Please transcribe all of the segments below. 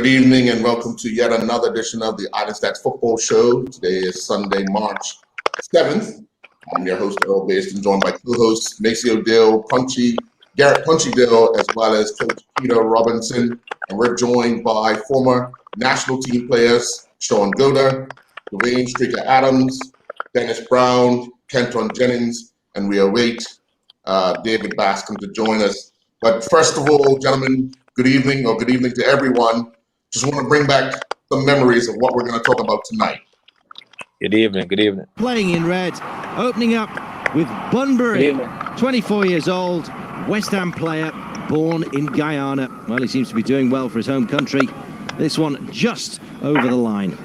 Good evening and welcome to yet another edition of the Island Stats Football Show. Today is Sunday, March 7th. I'm your host, Earl Baston, joined by co-hosts Maceo Dill, Garrett Punchy Dill, as well as Coach Peter Robinson. And we're joined by former national team players Sean Goder, Dwayne Streaker Adams, Dennis Brown, Kenton Jennings, and we await David Bascom to join us. But first of all, gentlemen, good evening to everyone. Just want to bring back some memories of what we're going to talk about tonight. Good evening. Playing in red, opening up with Bunbury, 24 years old, West Ham player, born in Guyana. Well, he seems to be doing well for his home country. This one just over the line.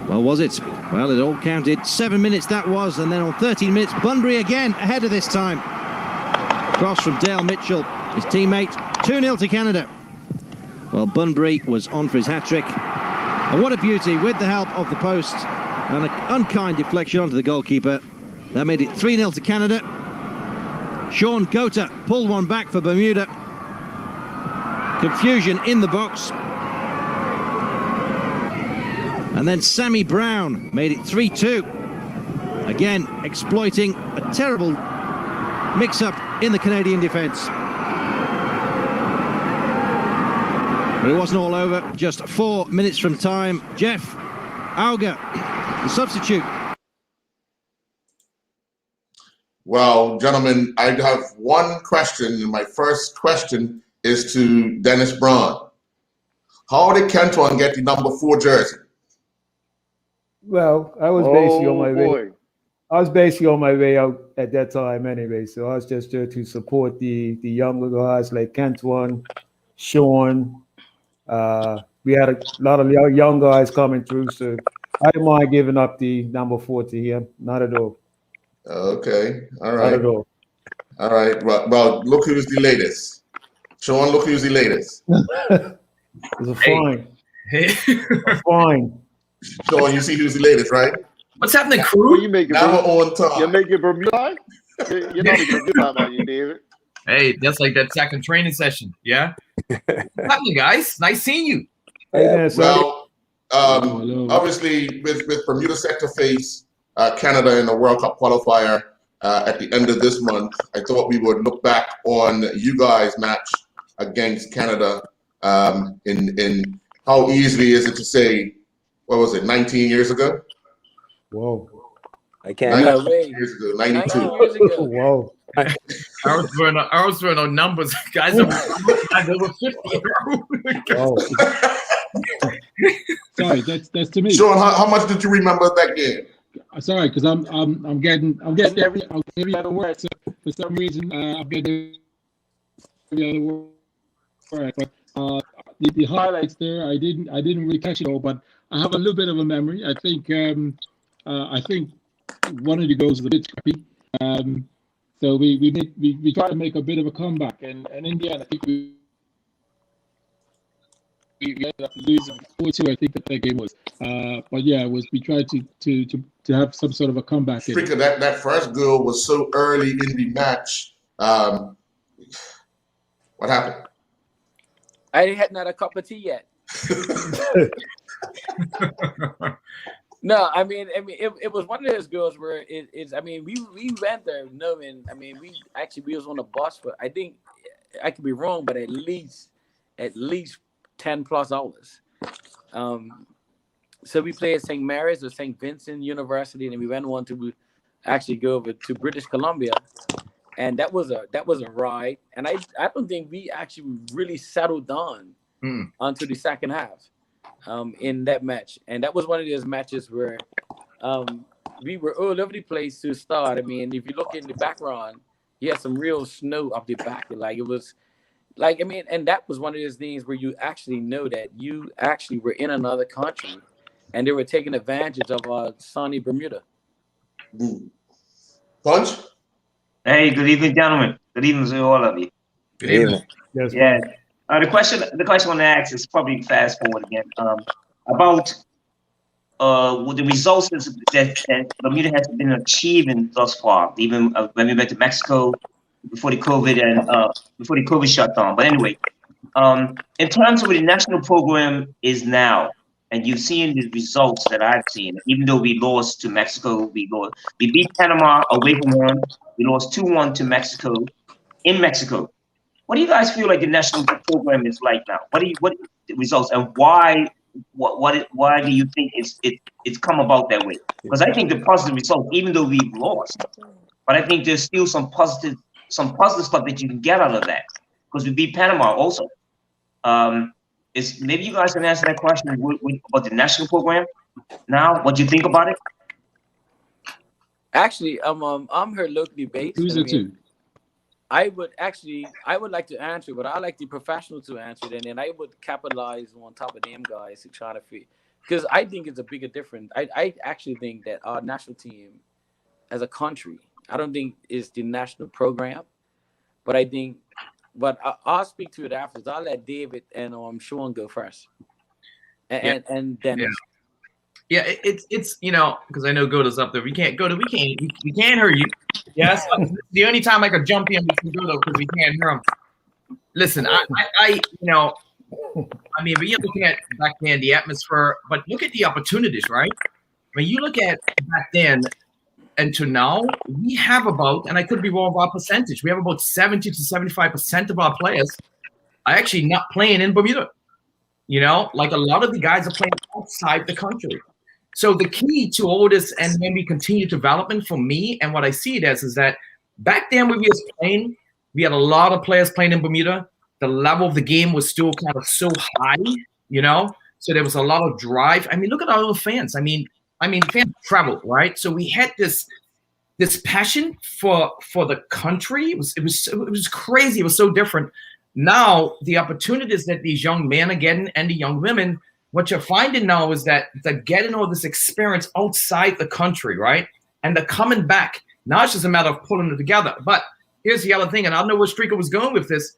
Well, was it? Well, it all counted. 7 minutes that was, and then on 13 minutes, Bunbury again ahead of this time. Cross from Dale Mitchell, his teammate, 2-0 to Canada. Well, Bunbury was on for his hat-trick. And what a beauty, with the help of the post and an unkind deflection onto the goalkeeper. That made it 3-0 to Canada. Sean Goder pulled one back for Bermuda. Confusion in the box. And then Sammy Brown made it 3-2. Again, exploiting a terrible mix-up in the Canadian defence. But it wasn't all over. Just 4 minutes from time. Jeff Auger, the substitute. Well, gentlemen, I have one question, and my first question is to Dennis Brown. How did Kenton get the number 4 jersey? Well, I was basically on my way. I was basically on my way out at that time anyway, so I was just there to support the younger guys like Kenton, Sean. We had a lot of young guys coming through, so I didn't mind giving up the number 4 to him. Not at all. Okay, all right. Not at all. All right, well, look who's the latest. Sean, look who's the latest. It's a fine. Hey. A fine. Sean, you see who's the latest, right? What's happening, crew? You make it. Now we're on time. You make it Bermuda. You're not making Bermuda on you, David. Hey, that's like that second training session, yeah? What's happening, guys? Nice seeing you. Well, obviously, with Bermuda set to face Canada in the World Cup qualifier at the end of this month, I thought we would look back on you guys' match against Canada in how easily is it to say, what was it, 19 years ago? Whoa. I can't. 19 years ago, 92. Whoa. I was throwing on numbers, guys. I'm over 50. Whoa. Sorry, that's to me. Sean, how much did you remember that game? Sorry, because I'm getting every other word. So for some reason, I'm getting every other word. But the highlights there, I didn't really catch it all. But I have a little bit of a memory. I think one of the goals was a bit scrappy. So we tried to make a bit of a comeback, and in the end, I think we ended up losing 4-2. I think that game was. But yeah, we tried to have some sort of a comeback. Streaker, that first goal was so early in the match. What happened? I hadn't had a cup of tea yet. No, I mean, it was one of those girls where it's. I mean, we went there knowing. I mean, we was on the bus for. I think I could be wrong, but at least 10+ hours. So we played at St. Mary's or St. Vincent University, and then we went on to actually go over to British Columbia, and that was a ride. And I don't think we actually really settled down until the second half. In that match, and that was one of those matches where we were all over the place to start. I mean, if you look in the background, you had some real snow up the back. Like it was, like I mean, and that was one of those things where you actually know that you actually were in another country, and they were taking advantage of sunny Bermuda. Punch. Hey, good evening, gentlemen. Good evening to all of you. Good evening. Yes, Yeah. The question I want to ask is probably fast forward again about the results that Bermuda has been achieving thus far, even when we went to Mexico before the COVID shut down. But anyway, In terms of what the national program is now, and you've seen the results that I've seen, even though we lost to Mexico, we beat Panama away from home, we lost 2-1 to Mexico in Mexico. What do you guys feel like the national program is like now? What the results, and why do you think it's come about that way? Because I think the positive results, even though we've lost, but I think there's still some positive stuff that you can get out of that, because we beat Panama also. Maybe you guys can answer that question about the national program now. What do you think about it? Actually, I'm here locally based. Who's it to? I would like to answer, but I like the professional to anser it, and then I would capitalize on top of them guys to try to fit, because I think it's a bigger difference. I actually think that our national team as a country, I don't think is the national program, but I think, but I'll speak to it afterwards. I'll let David and Sean go first, and Dennis. Yeah, it's because I know Goda's up there. We can't hear you. Yes, the only time I could jump in between Goda because we can't hear him. Listen, I mean, we are looking at back then the atmosphere, but look at the opportunities, right? When you look at back then and to now, we have about, and I could be wrong about percentage, we have about 70 to 75% of our players are actually not playing in Bermuda. Like a lot of the guys are playing outside the country. So the key to all this and maybe continued development for me and what I see it as is that back then when we was playing, we had a lot of players playing in Bermuda. The level of the game was still kind of so high, so there was a lot of drive. I mean, look at our own fans. I mean, fans traveled, right? So we had this passion for the country. It was crazy. It was so different. Now the opportunities that these young men are getting and the young women, what you're finding now is that they're getting all this experience outside the country, right? And they're coming back. Now it's just a matter of pulling it together. But here's the other thing, and I don't know where Streaker was going with this.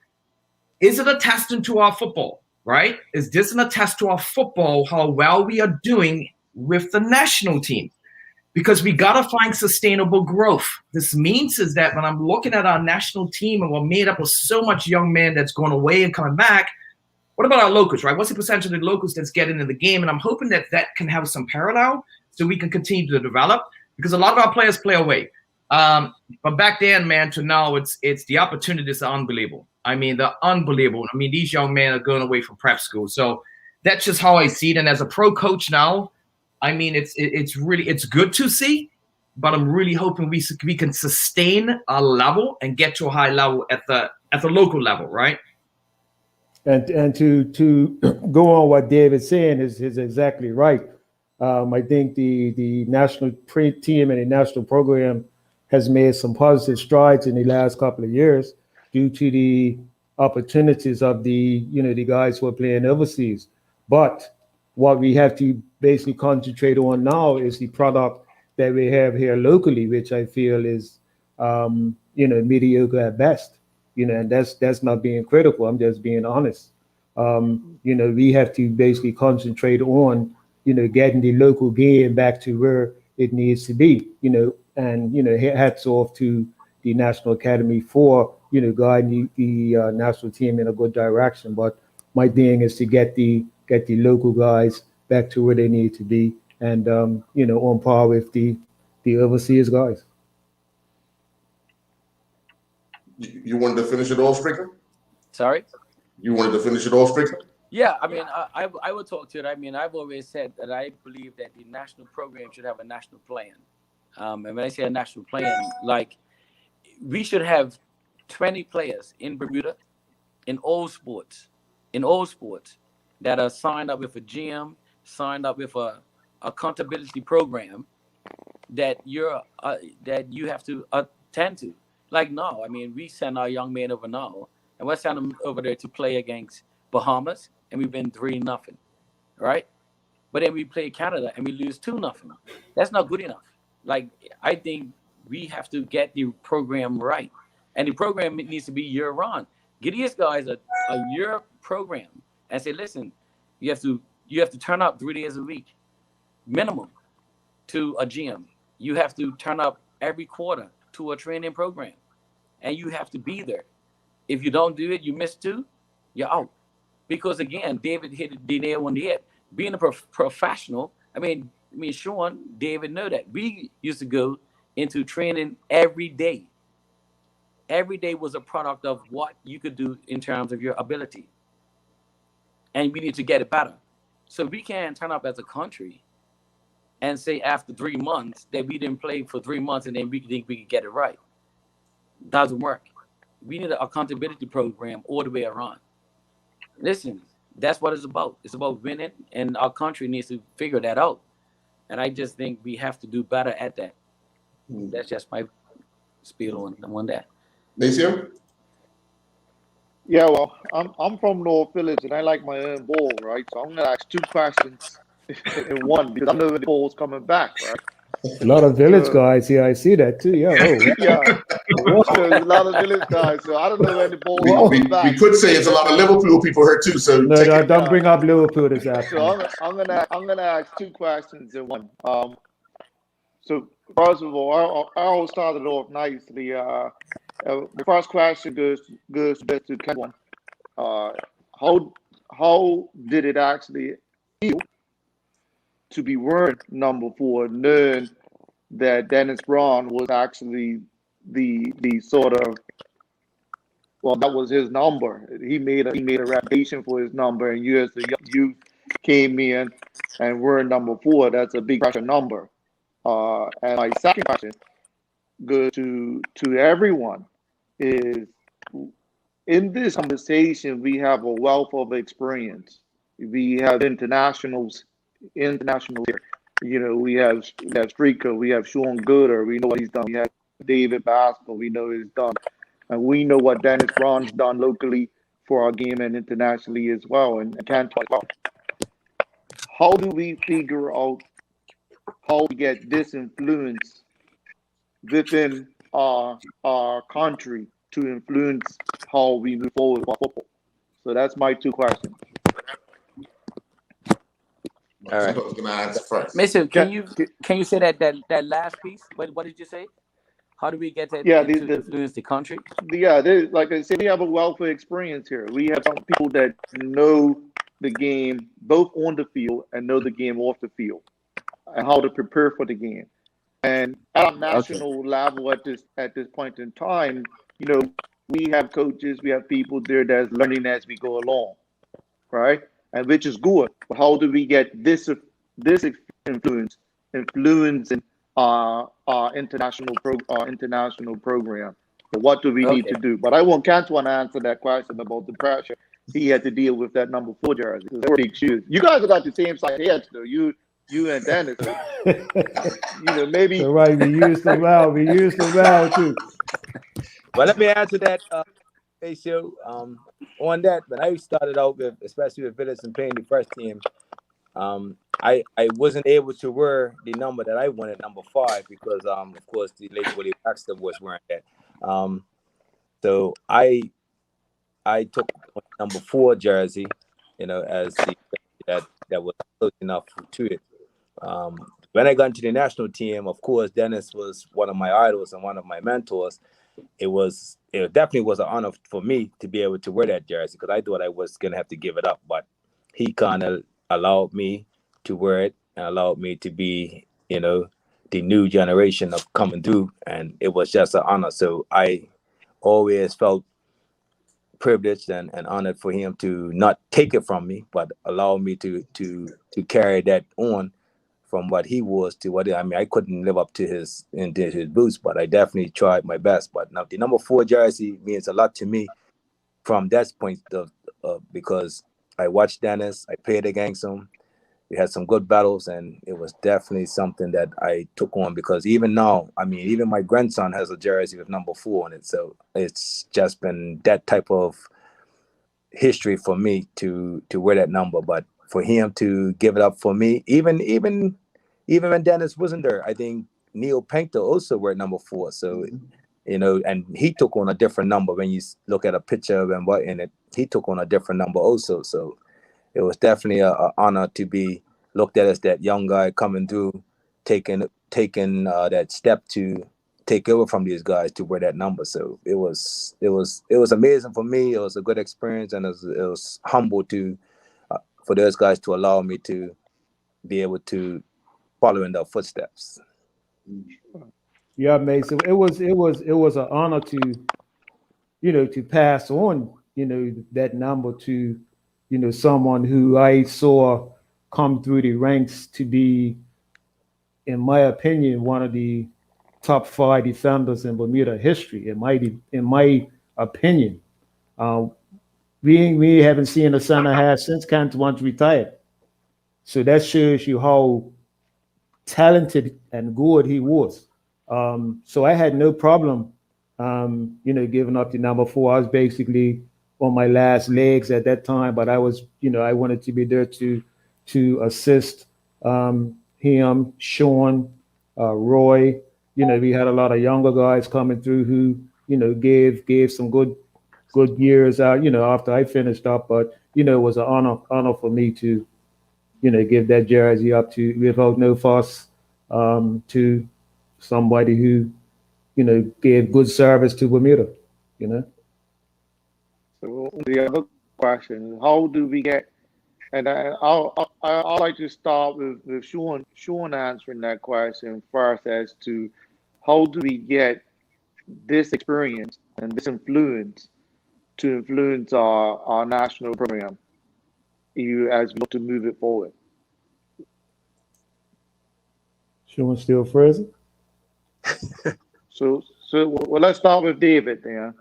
Is it a testament to our football, right? Is this an attest to our football, how well we are doing with the national team? Because we got to find sustainable growth. This means is that when I'm looking at our national team and we're made up of so much young men that's going away and coming back, what about our locals, right? What's the percentage of the locals that's getting in the game? And I'm hoping that can have some parallel so we can continue to develop, because a lot of our players play away. But back then, man, to now, it's the opportunities are unbelievable. I mean, they're unbelievable. I mean, these young men are going away from prep school. So that's just how I see it. And as a pro coach now, I mean, it's good to see, but I'm really hoping we can sustain our level and get to a high level at the local level, right? And to go on what David's saying is exactly right. I think the national team and the national program has made some positive strides in the last couple of years due to the opportunities of the guys who are playing overseas. But what we have to basically concentrate on now is the product that we have here locally, which I feel is mediocre at best. And that's not being critical. I'm just being honest. We have to basically concentrate on, getting the local game back to where it needs to be, and, hats off to the National Academy for, guiding the national team in a good direction. But my thing is to get the local guys back to where they need to be and, on par with the overseas guys. You wanted to finish it off, Stricker? Sorry? You wanted to finish it off, Stricker? Yeah, I mean, I would talk to it. I mean, I've always said that I believe that the national program should have a national plan. And when I say a national plan, like we should have 20 players in Bermuda, in all sports, that are signed up with a gym, signed up with a accountability program that you have to attend to. Like now, I mean, we send our young men over now, and we're sending them over there to play against Bahamas, and we've been 3-0, right? But then we play Canada and we lose 2-0. That's not good enough. Like, I think we have to get the program right, and the program needs to be year-round. Give these guys a year program and say, listen, you have to turn up 3 days a week, minimum, to a gym. You have to turn up every quarter to a training program, and you have to be there. If you don't do it, you miss 2, you're out. Because again, David hit the nail on the head. Being a professional, I mean, Sean, David know that. We used to go into training every day. Every day was a product of what you could do in terms of your ability. And we need to get it better. So we can't turn up as a country and say after 3 months that we didn't play for 3 months and then we think we could get it right. Doesn't work. We need an accountability program all the way around. Listen, that's what it's about. It's about winning, and our country needs to figure that out. And I just think we have to do better at that. That's just my spiel on that. Maceo? Yeah, well, I'm from North Village and I like my own ball, right? So I'm gonna ask 2 questions in one because I know the ball's coming back, right? A lot of village guys here. I see that too. Yeah. Oh, Yeah. So there's a lot of village guys, so I don't know when the ball's coming We back. could say it's a lot of Liverpool people here too. So no, take no, it. don't bring up Liverpool this So afternoon. I'm gonna ask 2 questions in one. So first of all, I all started off nicely. The first question goes to Ken. How did it actually feel to be wearing number 4, knowing that Dennis Braun was actually the sort of, well, that was his number. He made a reputation for his number, and you as the youth came in and were number 4. That's a big pressure number. And my second question goes to everyone is, in this conversation, we have a wealth of experience. We have internationals here. You know, we have Strico, we have Sean Gooder, we know what he's done. We have David Baskel, we know he's done. And we know what Dennis Braun's done locally for our game and internationally as well, and Canton as well. How do we figure out how we get this influence within our country to influence how we move forward with football? So that's my 2 questions. All right. I was gonna ask first. Mason, can you say that last piece? What did you say? How do we get that Yeah, to influence the country? Yeah, like I said, we have a wealth of experience here. We have some people that know the game both on the field and know the game off the field, and how to prepare for the game. And at a national level, at this point in time, you know, we have coaches, we have people there that's learning as we go along, right? And which is good. But how do we get this influencing our international program? So what do we need to do? But I want Cantuan to answer that question about the pressure he had to deal with that number 4 jersey. They were big shoes. You guys have got the same size heads though. You and Dennis. You know, maybe. So right, we used them well. We used them well too. Well, let me answer that, Maceo. On that, when I started out with, especially with Village and playing the first team, I wasn't able to wear the number that I wanted, number 5, because of course the late Willie Baxter was wearing that. So I took number 4 jersey, you know, as that was close enough to it. When I got into the national team, of course, Dennis was one of my idols and one of my mentors. It definitely was an honor for me to be able to wear that jersey, because I thought I was gonna have to give it up, but he kind of allowed me to wear it and allowed me to be, you know, the new generation of coming through, and it was just an honor. So I always felt privileged and honored for him to not take it from me, but allow me to carry that on from what he was to what I couldn't live up to his boots, but I definitely tried my best. But now the number 4 jersey means a lot to me from that point of because I watched Dennis, I played against him. We had some good battles, and it was definitely something that I took on, because even now, even my grandson has a jersey with number 4 on it. So it's just been that type of history for me to wear that number. But for him to give it up for me, even when Dennis wasn't there, I think Neil Painter also wore number 4. So, you know, and he took on a different number. When you look at a picture of him in it, he took on a different number also. So it was definitely an honor to be looked at as that young guy coming through, taking that step to take over from these guys to wear that number. So it was amazing for me. It was a good experience, and it was humble to for those guys to allow me to be able to follow in their footsteps. Yeah, Mason. It was an honor to, to pass on, that number to, someone who I saw come through the ranks to be, in my opinion, one of the top 5 defenders in Bermuda history. In my opinion, we haven't seen a center half since Cantwell's retired. So that shows you how talented and good he was. So I had no problem, giving up the number 4. I was basically on my last legs at that time, but I was, I wanted to be there to assist him, Sean, Roy. We had a lot of younger guys coming through who, gave some good years out, after I finished up. But, it was an honor for me to, give that jersey up to, without no fuss, to somebody who, gave good service to Bermuda, So the other question, how do we get, and I'll like to start with Sean answering that question first, as to how do we get this experience and this influence to influence our national program as we look to move it forward. Sean still frozen? So well, let's start with David then.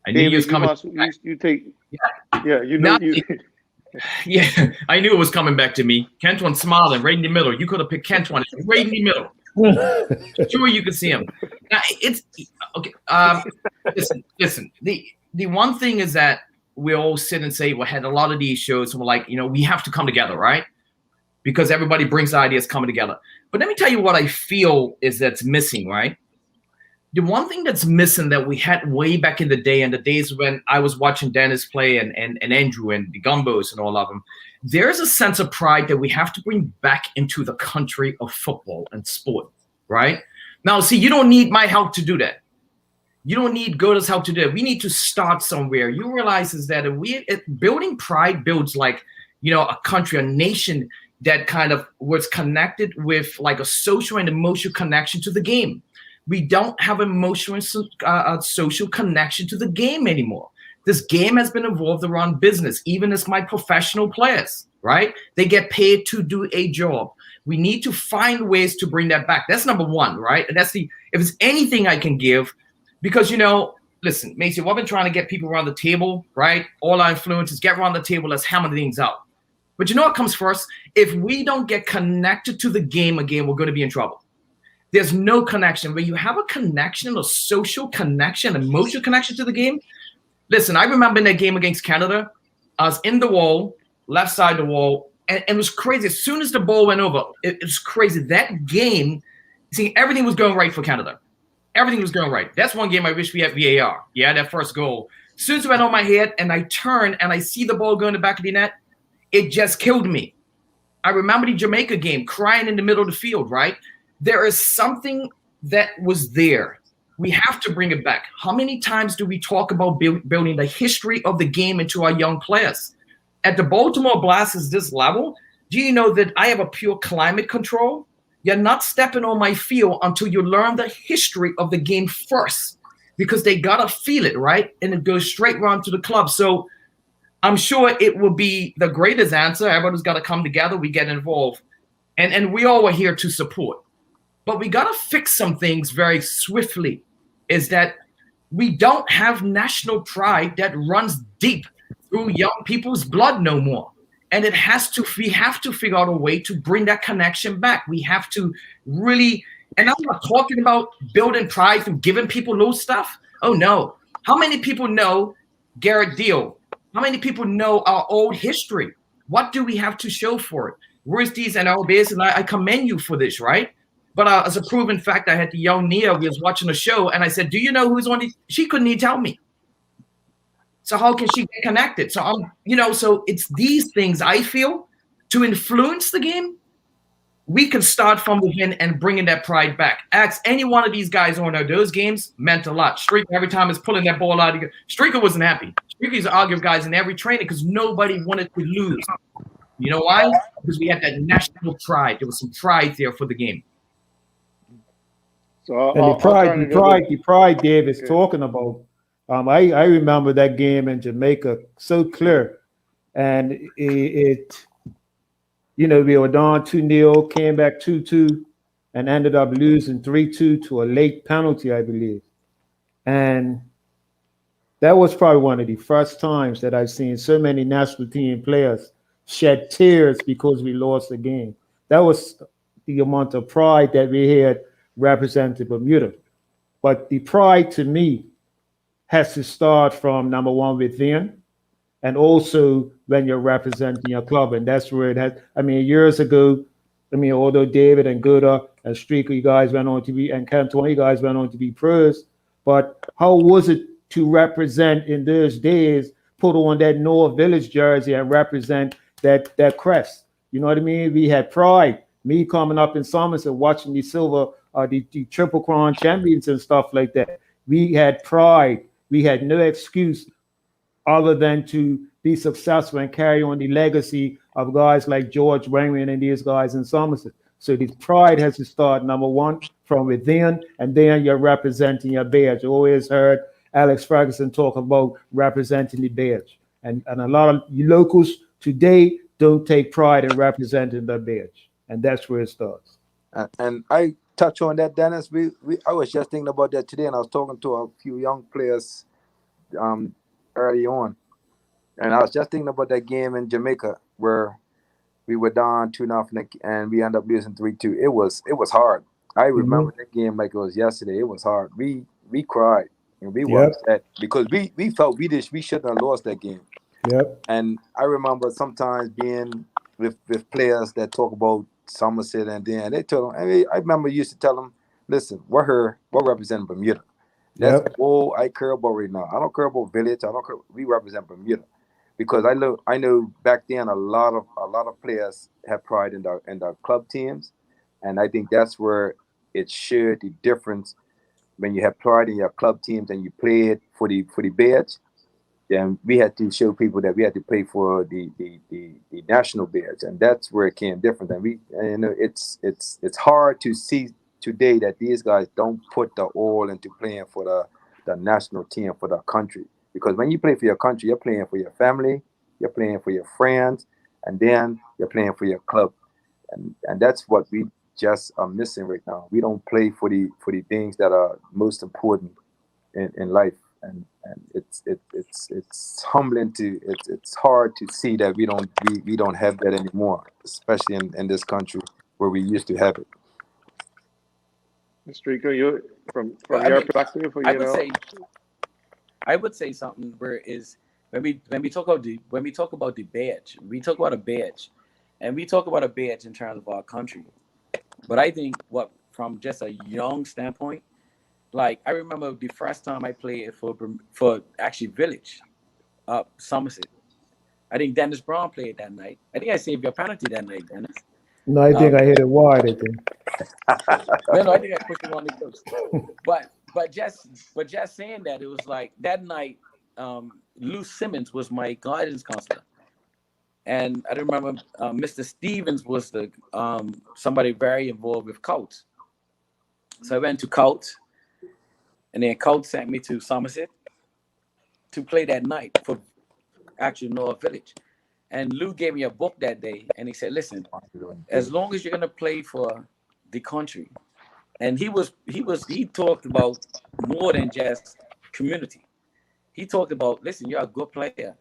I knew he was coming. You take. Yeah, yeah, I knew it was coming back to me. Kentwan smiling right in the middle. You could have picked Kentwan right in the middle. Sure, you could see him. Now, it's okay. Listen. The one thing is that we all sit and say, we had a lot of these shows, and we're like, we have to come together, right? Because everybody brings ideas coming together. But let me tell you what I feel is that's missing, right? The one thing that's missing that we had way back in the day, and the days when I was watching Dennis play and Andrew and the Gumbos and all of them, there's a sense of pride that we have to bring back into the country of football and sport, right? Now, see, you don't need my help to do that. You don't need Goda's help to do that. We need to start somewhere. You realize is that building pride builds like, a country, a nation that kind of was connected with like a social and emotional connection to the game. We don't have emotional and social connection to the game anymore. This game has been evolved around business, even as my professional players, right? They get paid to do a job. We need to find ways to bring that back. That's number one, right? And if it's anything I can give, because, listen, Macy, we've been trying to get people around the table, right? All our influencers, get around the table, let's hammer things out. But you know what comes first? If we don't get connected to the game again, we're going to be in trouble. There's no connection. When you have a connection, a social connection, emotional connection to the game. Listen, I remember in that game against Canada, I was in the wall, left side of the wall, and it was crazy. As soon as the ball went over, it was crazy. That game, see, everything was going right for Canada. Everything was going right. That's one game I wish we had VAR. Yeah, that first goal. As soon as it went on my head and I turn and I see the ball go in the back of the net, it just killed me. I remember the Jamaica game, crying in the middle of the field, right? There is something that was there. We have to bring it back. How many times do we talk about building the history of the game into our young players? At the Baltimore Blast this level, do you know that I have a pure climate control? You're not stepping on my field until you learn the history of the game first, because they got to feel it, right? And it goes straight round to the club. So I'm sure it will be the greatest answer. Everybody's got to come together. We get involved. And we all are here to support. But we got to fix some things very swiftly, is that we don't have national pride that runs deep through young people's blood no more. And we have to figure out a way to bring that connection back. We have to really, and I'm not talking about building pride through giving people low stuff. Oh no. How many people know Garrett Deal? How many people know our old history? What do we have to show for it? Royce Dees and Albers, and I commend you for this, right? But as a proven fact, I had the young Nia, we was watching a show, and I said, do you know who's on the, she couldn't even tell me. So how can she get connected? So so it's these things I feel to influence the game. we can start from within and bringing that pride back. Ask any one of these guys on there. Those games meant a lot. Streaker, every time is pulling that ball out of Streaker wasn't happy. Streaker used to argue with guys in every training because nobody wanted to lose. You know why? Because we had that national pride. There was some pride there for the game. So And the pride Dave is talking about. I remember that game in Jamaica so clear, and it we were down 2-0, came back 2-2, and ended up losing 3-2 to a late penalty, I believe. And that was probably one of the first times that I've seen so many national team players shed tears because we lost the game. That was the amount of pride that we had representing Bermuda. But the pride to me has to start from number one within, and also when you're representing your club. And that's where it has. I mean, years ago, although David and Guda and Streaker, you guys went on to be, and Cantone, you guys went on to be pros. But how was it to represent in those days, put on that North Village jersey and represent that crest? You know what I mean? We had pride. Me coming up in Somerset, watching the silver, the Triple Crown champions and stuff like that. We had pride. We had no excuse other than to be successful and carry on the legacy of guys like George Wangman and these guys in Somerset. So the pride has to start, number one, from within, and then you're representing your badge. You always heard Alex Ferguson talk about representing the badge. And a lot of you locals today don't take pride in representing their badge. And that's where it starts. And I touch on that, Dennis. I was just thinking about that today, and I was talking to a few young players early on, and I was just thinking about that game in Jamaica where we were down 2-0 and we ended up losing 3-2. It was hard. I remember that game like it was yesterday. It was hard. We cried and we were upset because we felt we shouldn't have lost that game. Yep. And I remember sometimes being with players that talk about Somerset, and then they tell them. I remember used to tell them, "Listen, we're representing Bermuda. That's all I care about right now. I don't care about Village. I don't care. We represent Bermuda, because I know back then a lot of players have pride in their club teams, and I think that's where it showed the difference when you have pride in your club teams and you play it for the badge. Then we had to show people that we had to play for the national badge, and that's where it came different. And it's hard to see today that these guys don't put the all into playing for the national team, for the country. Because when you play for your country, you're playing for your family, you're playing for your friends, and then you're playing for your club. And that's what we just are missing right now. We don't play for the things that are most important in life. And it's humbling it's hard to see that we don't have that anymore, especially in this country where we used to have it. Streaker, you from your perspective, I would say something where is when we talk about the badge, we talk about a badge, and we talk about a badge in terms of our country. But I think from just a young standpoint, like I remember the first time I played for actually Village, Somerset. I think Dennis Brown played that night. I think I saved your penalty that night, Dennis. No, I think I hit it wide. I think. No, I think I pushed it on the coast. But just saying that, it was like that night. Lou Simmons was my guidance counselor, and I remember Mr. Stevens was the somebody very involved with Coates. So I went to Coates. And then Coach sent me to Somerset to play that night for actually North Village. And Lou gave me a book that day, and he said, "Listen, as long as you're gonna play for the country," and he talked about more than just community. He talked about, "Listen, you're a good player,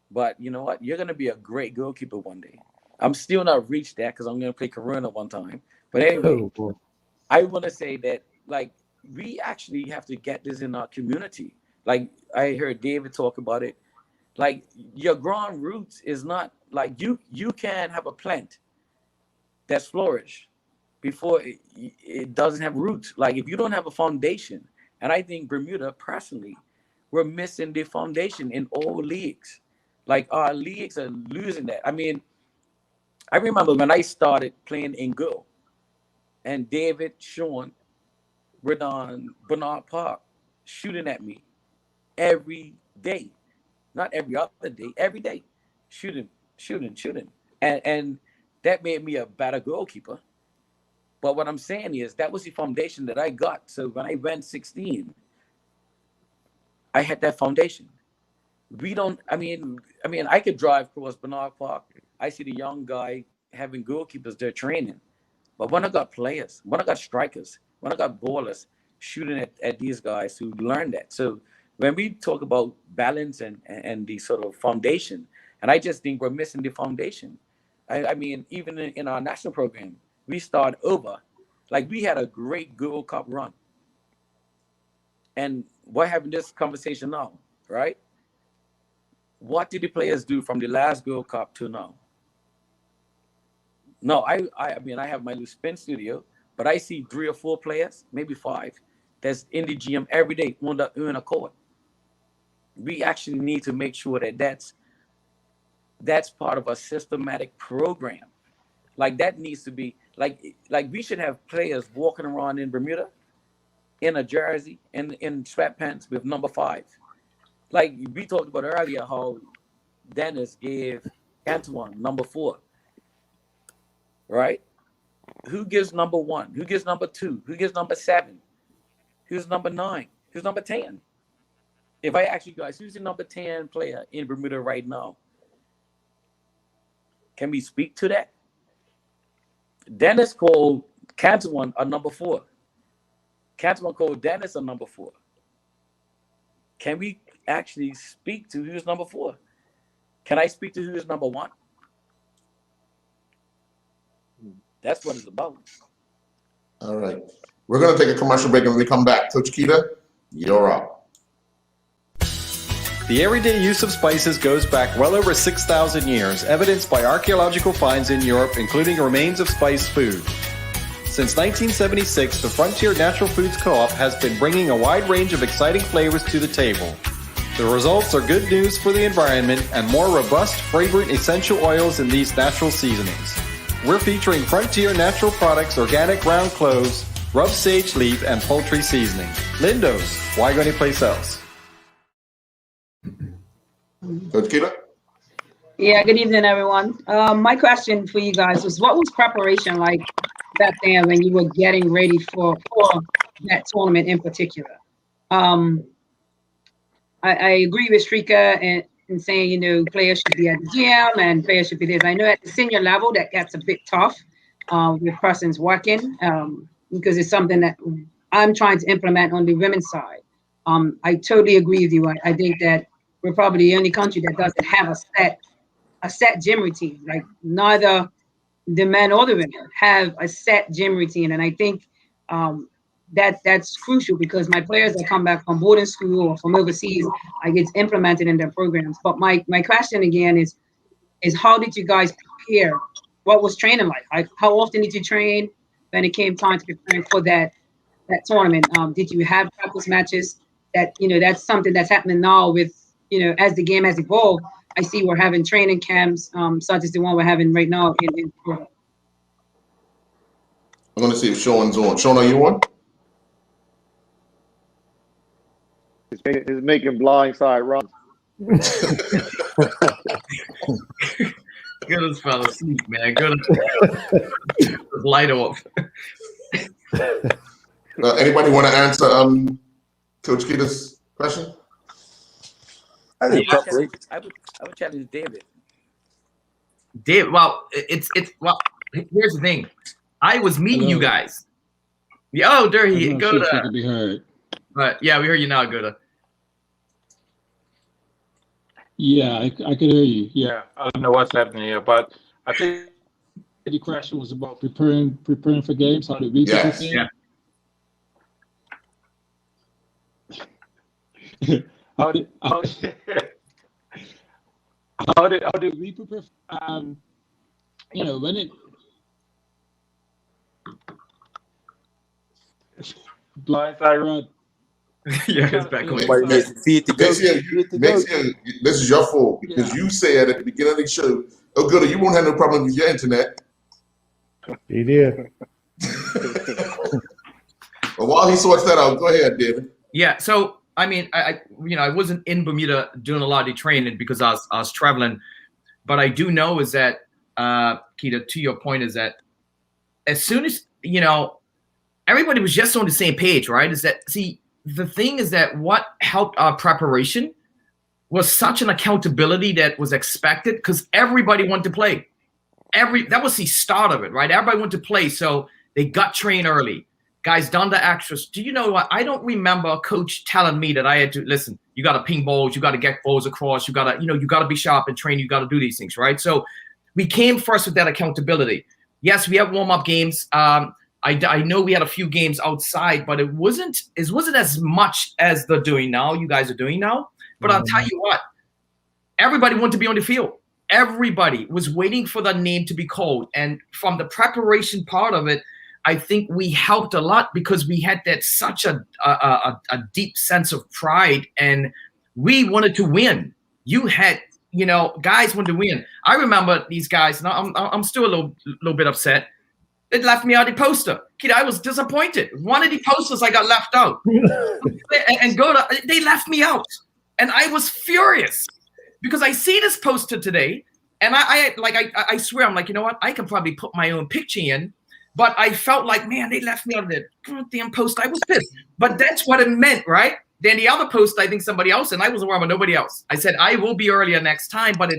but you know what? You're gonna be a great goalkeeper one day." I'm still not reached that because I'm gonna play Corona one time. But anyway, I want to say that like. We actually have to get this in our community. Like I heard David talk about it. Like your ground roots is not like you can have a plant that's flourished before it doesn't have roots. Like if you don't have a foundation, and I think Bermuda personally, we're missing the foundation in all leagues. Like our leagues are losing that. I mean, I remember when I started playing in Go, and David, Sean, were on Bernard Park shooting at me every day. Not every other day, every day. Shooting. And that made me a better goalkeeper. But what I'm saying is that was the foundation that I got. So when I went 16, I had that foundation. I could drive across Bernard Park. I see the young guy having goalkeepers there training. But when I got players, when I got strikers, when I got ballers shooting at these guys who learned that. So when we talk about balance and the sort of foundation, and I just think we're missing the foundation. I mean, even in our national program, we start over. Like we had a great Gold Cup run. And we're having this conversation now, right? What did the players do from the last Gold Cup to now? No, I have my little spin studio, but I see 3 or 4 players, maybe 5, that's in the gym every day on a court. We actually need to make sure that that's part of a systematic program. Like that needs to be like we should have players walking around in Bermuda in a jersey and in sweatpants with number 5. Like we talked about earlier how Dennis gave Antoine number 4. Right? Who gives number 1? Who gives number 2? Who gives number 7? Who's number 9? Who's number 10? If I ask you guys, who's the number 10 player in Bermuda right now? Can we speak to that? Dennis called Cantillon a number 4. Cantillon called Dennis a number 4. Can we actually speak to who's number 4? Can I speak to who's number 1? That's what it's about. All right. We're going to take a commercial break, and when we come back, Coach Keita, you're up. The everyday use of spices goes back well over 6,000 years, evidenced by archaeological finds in Europe, including remains of spiced food. Since 1976, the Frontier Natural Foods Co-op has been bringing a wide range of exciting flavors to the table. The results are good news for the environment and more robust, fragrant essential oils in these natural seasonings. We're featuring Frontier Natural Products, organic ground cloves, rub sage leaf, and poultry seasoning. Lindo's, why go anyplace else? Coach Keita? Yeah, good evening, everyone. My question for you guys was, what was preparation like back then when you were getting ready for that tournament in particular? I agree with Shrika in saying, players should be at the gym and players should be this. I know at the senior level that gets a bit tough with persons working because it's something that I'm trying to implement on the women's side. I totally agree with you. I think that we're probably the only country that doesn't have a set gym routine. Like neither the men or the women have a set gym routine, and I think that's crucial because my players that come back from boarding school or from overseas, I get implemented in their programs. But my question again is how did you guys prepare? What was training like? How often did you train when it came time to prepare for that tournament? Did you have practice matches? That's something that's happening now with, as the game has evolved. I see we're having training camps, such as the one we're having right now in Florida. I'm going to see if Sean's on. Sean, are you on? It's making blindside runs. Goodness fell asleep, man. Goodness. Light off. Anybody want to answer Coach Keita's question? I think I would challenge David. Well, well. Here's the thing. I was meeting you guys. Yeah, oh, there he go to. Be heard. But yeah, we hear you now. Go to. Yeah, I could hear you. Yeah, I don't know what's happening here, but I think the question was about preparing for games. How did we prepare? Yeah. How did we prepare? When it blindside run. Yeah, it's back on. This is your fault because you said at the beginning of the show, "Oh, good, you won't have no problem with your internet." He did. Well, while he sorts that out, go ahead, David. Yeah. So I mean, I wasn't in Bermuda doing a lot of the training because I was traveling, but I do know is that Keita, to your point, is that as soon as everybody was just on the same page, right? Is that the thing is that what helped our preparation was such an accountability that was expected because everybody wanted to play. That was the start of it, right? Everybody wanted to play, so they got trained early. Guys done the extras. Do you know what? I don't remember a coach telling me that I had to listen. You got to ping balls. You got to get balls across. You got to, you got to be sharp and train. You got to do these things, right? So we came first with that accountability. Yes, we have warm-up games. I know we had a few games outside, but it wasn't as much as they're doing now. You guys are doing now. But I'll tell you what, everybody wanted to be on the field. Everybody was waiting for the name to be called. And from the preparation part of it, I think we helped a lot because we had that such a deep sense of pride and we wanted to win. You had, guys wanted to win. I remember these guys, and I'm still a little bit upset. It left me out of the poster. Kid, I was disappointed. One of the posters I got left out. They left me out. And I was furious because I see this poster today and I swear, I'm like, you know what? I can probably put my own picture in, but I felt like, man, they left me out of that damn poster. I was pissed, but that's what it meant, right? Then the other post, I think somebody else, and I wasn't worried about nobody else. I said, I will be earlier next time, but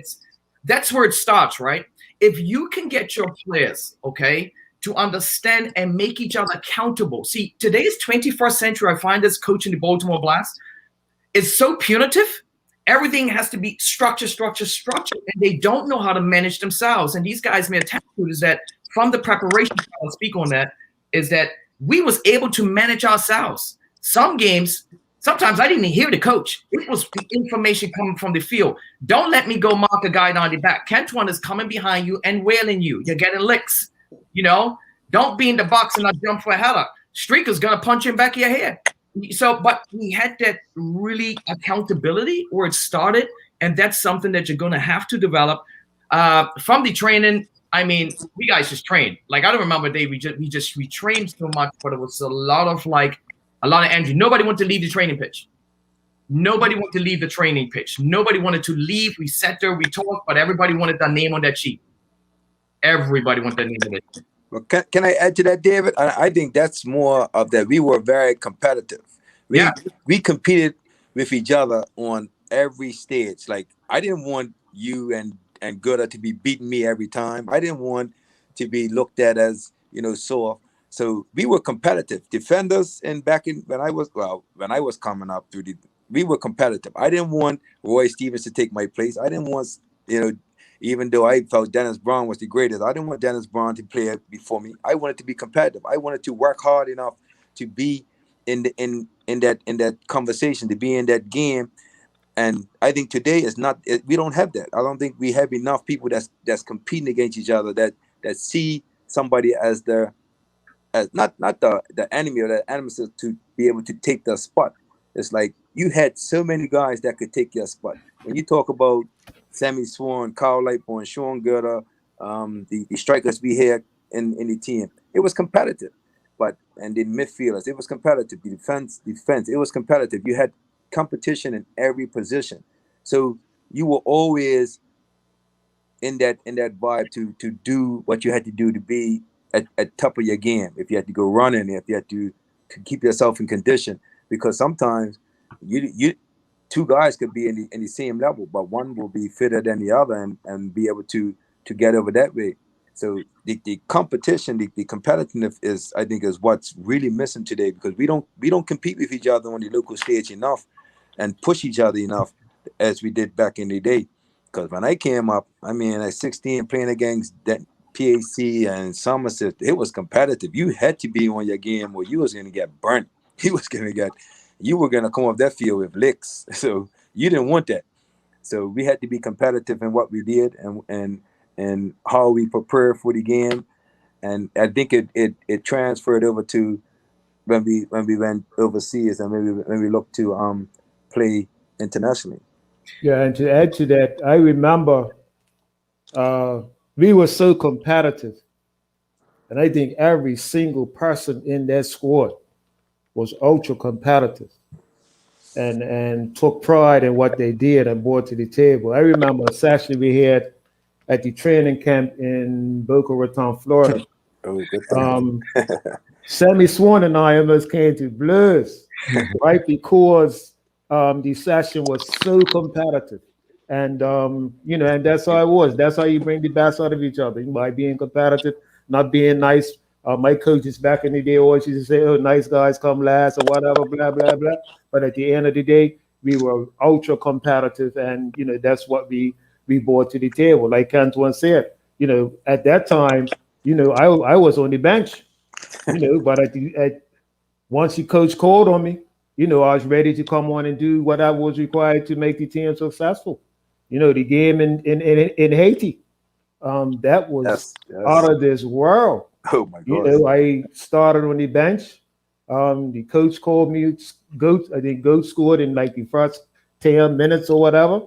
that's where it starts, right? If you can get your players, okay, to understand and make each other accountable. See, today's 21st century, I find this coaching the Baltimore Blast is so punitive. Everything has to be structure, and they don't know how to manage themselves. And these guys may attest to is that from the preparation, I'll speak on that, is that we was able to manage ourselves. Some games, sometimes I didn't even hear the coach. It was the information coming from the field. Don't let me go mark a guy down the back. Kentwan is coming behind you and wailing you. You're getting licks. Don't be in the box and not jump for a header. Streaker's gonna punch you in back of your head. So, but we had that really accountability where it started, and that's something that you're gonna have to develop from the training. I mean, we guys just trained. Like I don't remember a day we trained so much, but it was a lot of energy. Nobody wanted to leave the training pitch. Nobody wanted to leave the training pitch. Nobody wanted to leave. We sat there, we talked, but everybody wanted their name on that sheet. Everybody wanted their name on that sheet. Well, can I add to that, David? I think that's more of that. We were very competitive. We competed with each other on every stage. Like I didn't want you and Gooder to be beating me every time. I didn't want to be looked at as soft. So we were competitive defenders. And when I was coming up we were competitive. I didn't want Roy Stevens to take my place. I didn't want even though I felt Dennis Brown was the greatest, I didn't want Dennis Brown to play before me. I wanted to be competitive. I wanted to work hard enough to be in that conversation, to be in that game. And I think today we don't have that. I don't think we have enough people that's competing against each other that see somebody as not the enemy or the nemesis to be able to take their spot. It's like you had so many guys that could take your spot. When you talk about Sammy Swan, Carl Lightbourne, Sean Gooder, the strikers we had in the team, it was competitive. And the midfielders, it was competitive. The defense, it was competitive. You had competition in every position. So you were always in that vibe to do what you had to do to be at top of your game. If you had to go running, if you had to keep yourself in condition, because sometimes you two guys could be in the same level, but one will be fitter than the other and be able to get over that way. So the competition, the competitiveness I think is what's really missing today, because we don't compete with each other on the local stage enough and push each other enough as we did back in the day. Because when I came up, at 16 playing against that PAC and Somerset, it was competitive. You had to be on your game or you was going to get burnt. You were going to come off that field with licks. So you didn't want that. So we had to be competitive in what we did and how we prepared for the game. And I think it transferred over to when we went overseas and when we looked to play internationally. Yeah, and to add to that, I remember we were so competitive And I think every single person in that squad was ultra competitive and took pride in what they did and brought to the table. I remember a session we had at the training camp in Boca Raton, Florida. Oh, good. Sammy Swan and I almost came to blows, right? Because the session was so competitive. And, and that's how it was. That's how you bring the best out of each other, by being competitive, not being nice. My coaches back in the day always used to say, oh, nice guys come last or whatever, blah, blah, blah. But at the end of the day, we were ultra competitive. And, that's what we brought to the table. Like Antoine said, at that time, I was on the bench, but once the coach called on me, I was ready to come on and do what I was required to make the team successful. The game in Haiti, that was out of this world. Oh my God! I started on the bench. The coach called me. Goat scored in like the first 10 minutes or whatever.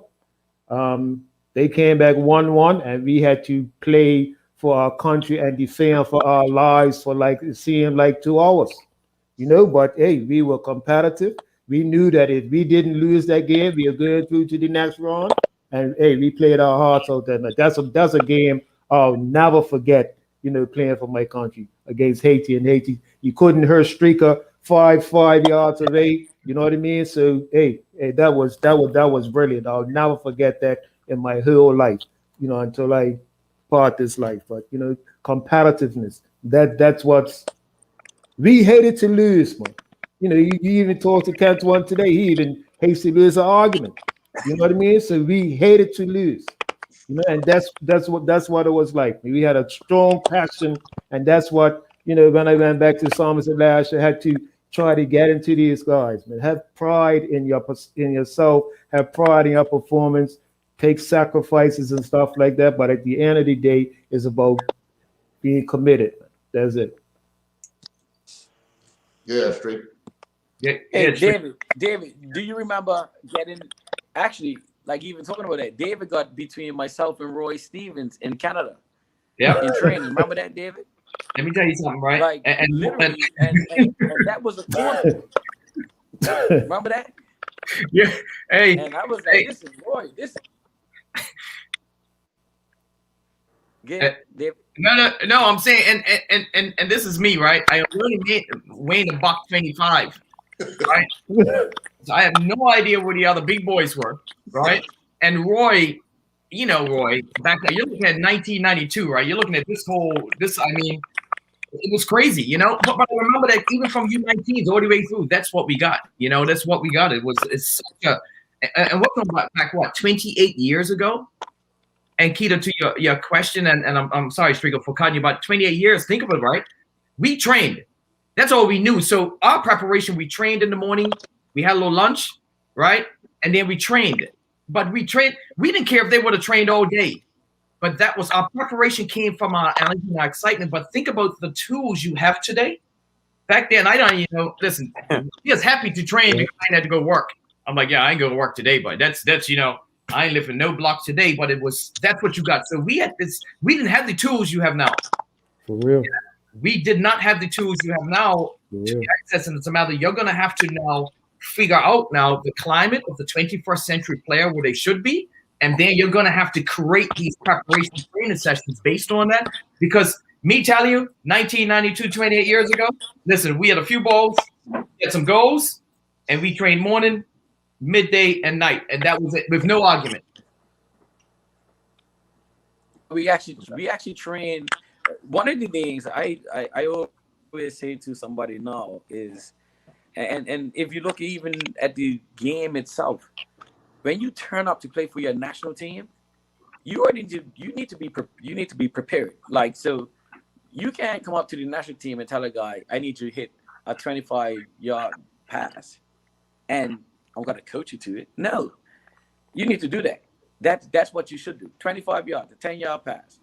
They came back 1-1, and we had to play for our country and defend for our lives for it seemed like 2 hours. But hey, we were competitive. We knew that if we didn't lose that game, we were going through to the next round. And hey, we played our hearts out that night. That's a game I'll never forget. Playing for my country against Haiti. And Haiti, you couldn't hurt Streaker 5 yards away. You know what I mean? So hey, that was brilliant. I'll never forget that in my whole life. Until I part this life. But competitiveness. That's what's. We hated to lose, man. You even talked to Cantuan today. He even hates to lose an argument. You know what I mean? So we hated to lose. And that's what it was like. We had a strong passion, and that's what when I went back to Somerset last year, I had to try to get into these guys, man. Have pride in yourself, have pride in your performance, take sacrifices and stuff like that. But at the end of the day, it's about being committed. That's it. Yeah, straight. Yeah, Hey, straight. David, do you remember even talking about that? David got between myself and Roy Stevens in Canada. Yeah. In training. Remember that, David? Let me tell you something, right? Literally, and that was a tournament. Remember that? Yeah. Hey. And I was like, listen, Roy, this. David. No, I'm saying, and this is me, right? I really weighing $125, right? So I have no idea where the other big boys were, right? And Roy, Roy, back then, you're looking at 1992, right? You're looking at it was crazy, But I remember that even from U19s all the way through, that's what we got, that's what we got. It's such and what back, 28 years ago? And Keita, to your question, and I'm sorry, Strigo, for cutting you, about 28 years, think of it, right? We trained. That's all we knew. So our preparation, we trained in the morning. We had a little lunch, right? And then we trained. But we didn't care if they would have trained all day. But that was our preparation came from our excitement. But think about the tools you have today. Back then, I don't, listen, he was happy to train because I had to go work. I'm like, yeah, I ain't go to work today, but that's I ain't lifting no blocks today, but that's what you got. So we didn't have the tools you have now. For real. We did not have the tools you have now to access, and it's a matter you're gonna have to now figure out now the climate of the 21st century player where they should be, and then you're gonna have to create these preparation training sessions based on that. Because me telling you, 1992, 28 years ago, listen, we had a few balls, we had some goals, and we trained morning, midday, and night, and that was it with no argument. We actually train. One of the things I always say to somebody now is, and if you look even at the game itself, when you turn up to play for your national team, you need to be prepared. Like, so you can't come up to the national team and tell a guy, I need you to hit a 25-yard pass, and I'm gonna coach you to it. No, you need to do that. That's what you should do. 25 yards, a 10-yard pass.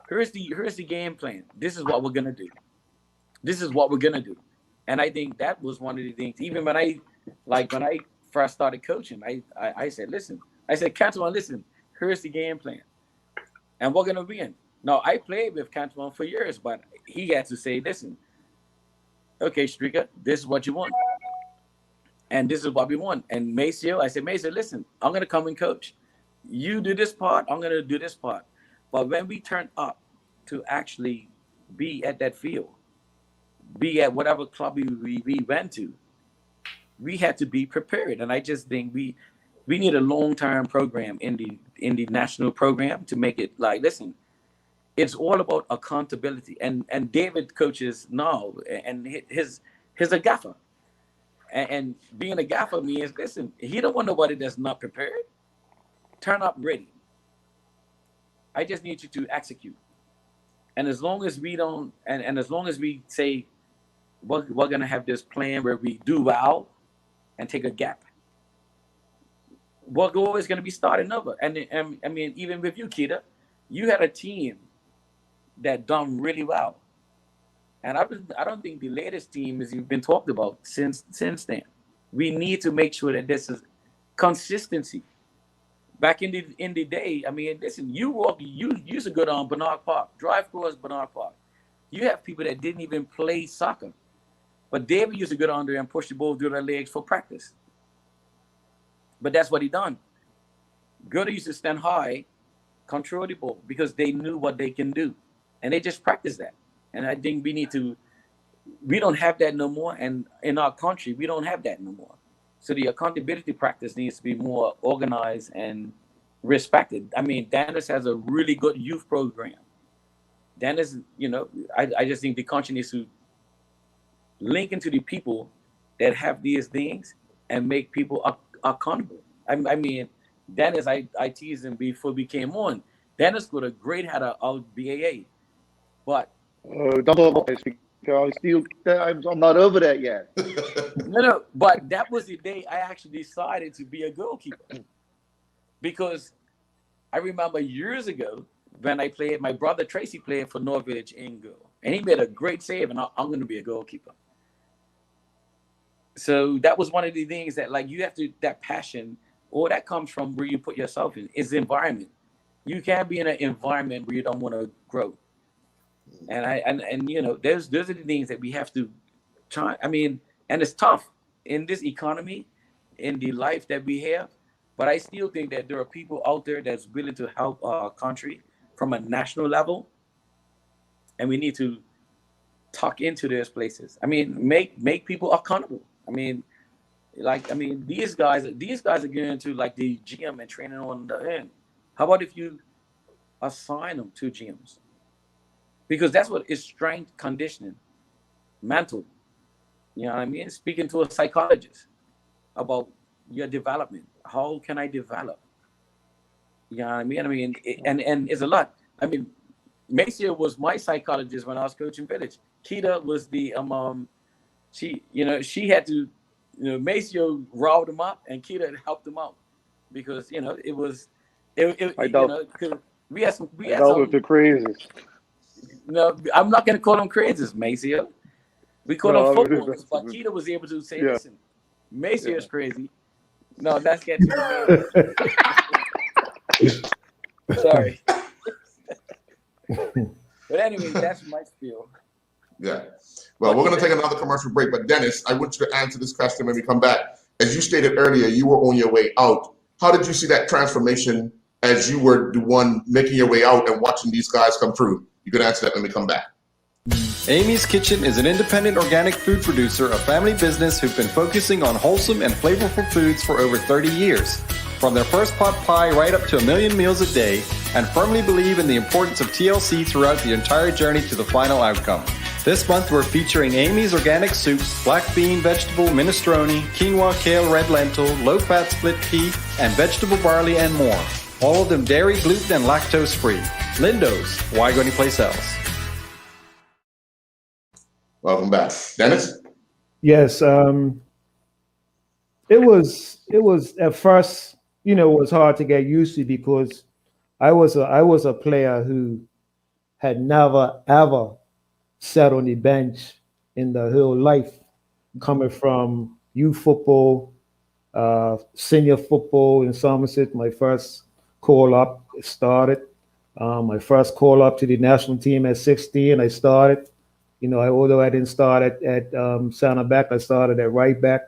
Here's the game plan. This is what we're gonna do. This is what we're gonna do. And I think that was one of the things. Even when I first started coaching, I said, listen. I said, Cantuan, listen. Here's the game plan, and we're gonna win. No, I played with Cantwell for years, but he had to say, listen, okay, Streaker, this is what you want. And this is what we want. And Maceo, I said, Maceo, listen, I'm going to come and coach. You do this part, I'm going to do this part. But when we turn up to actually be at that field, be at whatever club we went to, we had to be prepared. And I just think we need a long-term program in the national program to make it like, listen, it's all about accountability. And David coaches now, and he's a gaffer. And being a gaffer means, listen, he don't want nobody that's not prepared. Turn up ready. I just need you to execute. And as long as we don't, and as long as we say, we're going to have this plan where we do well and take a gap, we're always going to be starting over. And I mean, even with you, Keita, you had a team that done really well. And I don't think the latest team has been talked about since then. We need to make sure that this is consistency. Back in the day, I mean, listen, you used to go down Bernard Park, drive across Bernard Park. You have people that didn't even play soccer. But David used to go down there and push the ball through their legs for practice. But that's what he done. Gerda used to stand high, control the ball, because they knew what they can do. And they just practiced that. And I think we don't have that no more. And in our country, we don't have that no more. So the accountability practice needs to be more organized and respected. I mean, Dennis has a really good youth program. Dennis, you know, I just think the country needs to link into the people that have these things and make people accountable. I mean, Dennis, I teased him before we came on. Dennis got a great head out BAA, but I'm not over that yet. no, but that was the day I actually decided to be a goalkeeper, because I remember years ago when I played, my brother Tracy played for Norwich in goal, and he made a great save, and I'm going to be a goalkeeper. So that was one of the things that, like, you have to, that passion, or that comes from where you put yourself in, is the environment. You can't be in an environment where you don't want to grow. And you know, those are the things that we have to try. I mean, and it's tough in this economy, in the life that we have. But I still think that there are people out there that's willing to help our country from a national level, and we need to tuck into those places. I mean, make people accountable. I mean, these guys are going to, like, the gym and training on the end. How about if you assign them to gyms? Because that's what is strength conditioning, mental. You know what I mean? Speaking to a psychologist about your development. How can I develop? You know what I mean? And it's a lot. I mean, Maceo was my psychologist when I was coaching Village. Keita was the she had to, Maceo riled him up, and Keita helped him out, because we had some with the crazies. No, I'm not going to call them crazies, Maceo. We call them footballers, but Keita was able to say, listen, Maceo is crazy. No, that's getting sorry. But anyway, that's my spiel. Yeah. Well, we're going to take another commercial break, but Dennis, I want you to answer this question when we come back. As you stated earlier, you were on your way out. How did you see that transformation as you were the one making your way out and watching these guys come through? You can answer that when we come back. Amy's Kitchen is an independent organic food producer, a family business who've been focusing on wholesome and flavorful foods for over 30 years. From their first pot pie right up to 1 million meals a day, and firmly believe in the importance of TLC throughout the entire journey to the final outcome. This month we're featuring Amy's Organic Soups, black bean, vegetable, minestrone, quinoa, kale, red lentil, low-fat split pea, and vegetable barley, and more. All of them dairy, gluten, and lactose-free. Lindo's, why go anyplace else? Welcome back. Dennis? Yes, it was at first, it was hard to get used to, because I was a player who had never ever sat on the bench in the whole life, coming from youth football, senior football in Somerset. My first call up started. My first call up to the national team at 16, I started. Although I didn't start at center back, I started at right back.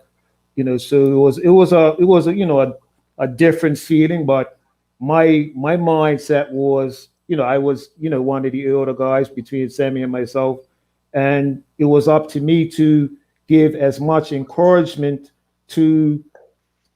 So it was a different feeling, but my mindset was, I was, one of the older guys between Sammy and myself, and it was up to me to give as much encouragement to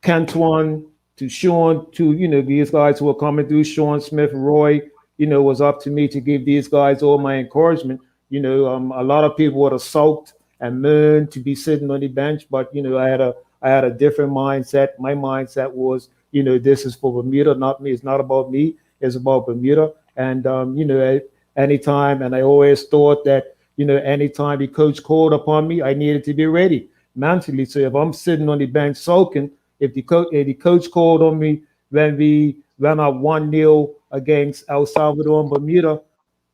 Cantuan, to Sean, to these guys who are coming through, Sean Smith, Roy. It was up to me to give these guys all my encouragement. A lot of people would have sulked and mourned to be sitting on the bench, but I had a different mindset. My mindset was, this is for Bermuda, not me. It's not about me. It's about Bermuda. And anytime, and I always thought that anytime the coach called upon me, I needed to be ready mentally. So if I'm sitting on the bench sulking, if the coach called on me when we ran up 1-0 against El Salvador and Bermuda,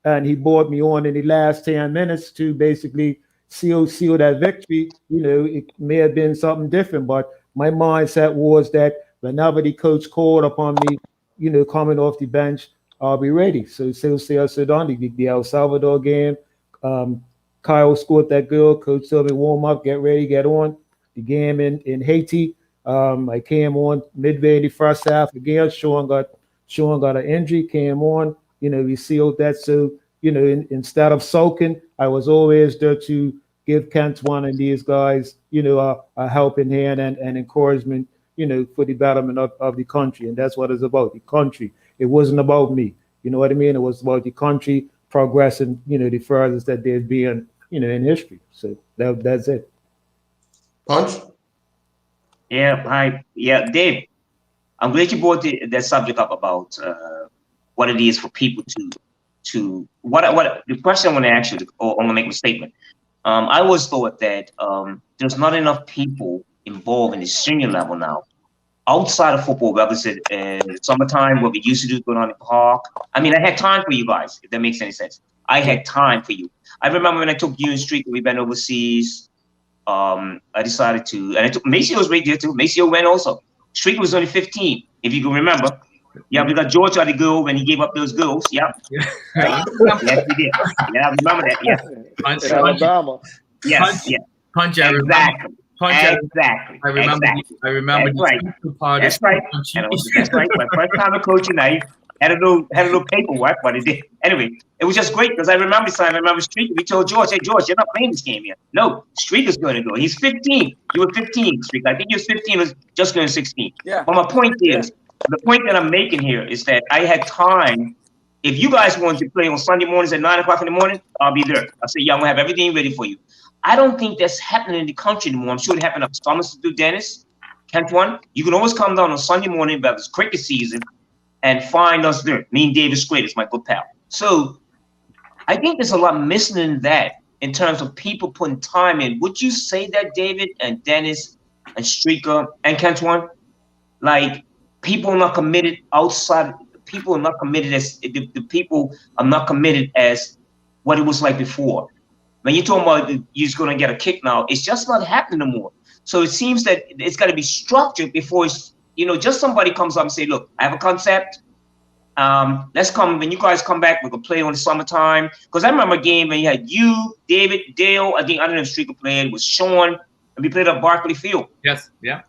and he brought me on in the last 10 minutes to basically seal that victory, it may have been something different. But my mindset was that whenever the coach called upon me, coming off the bench, I'll be ready. So the El Salvador game, Kyle scored that goal. Coach told me, warm up, get ready, get on. The game in Haiti, I came on midway in the first half again. Sean got an injury, came on. We sealed that. So, instead of sulking, I was always there to give Cantuan and these guys, a helping hand and encouragement, for the betterment of the country. And that's what it's about, the country. It wasn't about me. You know what I mean? It was about the country progressing, the furthest that they've been, in history. So that's it. Punch? Yeah, hi. Yeah, Dave, I'm glad you brought that subject up about what it is for people to what the question I want to ask you, or I'm going to make a statement. I always thought that there's not enough people involved in the senior level now, outside of football, whether it's in the summertime, what we used to do, going on in the park. I mean, I had time for you guys, if that makes any sense. I had time for you. I remember when I took you and Street, we went overseas. I decided to, and I took Maceo was right there too. Maceo went also. Street was only 15, if you can remember. Yeah, we got George had to go when he gave up those goals. Yeah. Right? Yes, he did. Yeah, I remember that. Yeah. Punch, Alabama. Yes, yeah. Punch, exactly. Punch, exactly. I remember. Exactly. I remember. That's right. That's right. And that's right. My first time of coaching, I had a little paperwork, but it did. Anyway, it was just great because I remember Street. We told George, "Hey, George, you're not playing this game yet." No, Street is going to go. He's 15. You were 15, Street. I think you was 15. Was just going 16. Yeah. But my point is, the point that I'm making here is that I had time. If you guys wanted to play on Sunday mornings at 9 o'clock in the morning, I'll be there. I'll say, yeah, I'm gonna have everything ready for you. I don't think that's happening in the country anymore. I'm sure it happened up Somerset through Dennis, Cantuan. You can always come down on Sunday morning, but it's cricket season, and find us there. Me and David Scrader is my good pal. So I think there's a lot missing in that in terms of people putting time in. Would you say that, David and Dennis and Streaker and Cantuan? Like, people are not committed outside. People are not committed as the people are not committed as what it was like before. When you're talking about you're just going to get a kick now, it's just not happening anymore. So it seems that it's got to be structured before it's, just somebody comes up and say, look, I have a concept. Let's come, when you guys come back, we can play on the summertime. Because I remember a game when you had you, David, Dale, I think I don't know if Streaker played, it was Sean, and we played at Barclay Field. Yes, yeah.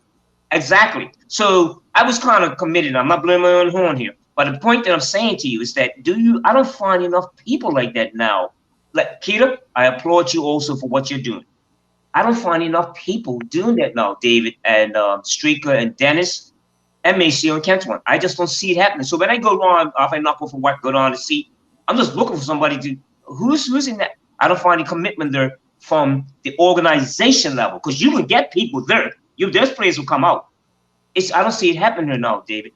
Exactly. So I was kind of committed. I'm not blaming my own horn here. But the point that I'm saying to you is that I don't find enough people like that now. Like Keita, I applaud you also for what you're doing. I don't find enough people doing that now, David and Streaker and Dennis and Maceo and Cantuan. I just don't see it happening. So when I go on, if I knock off of work, go down to see, I'm just looking for somebody to who's in that. I don't find any commitment there from the organization level, because you can get people there. There's players who come out. I don't see it happening here now, David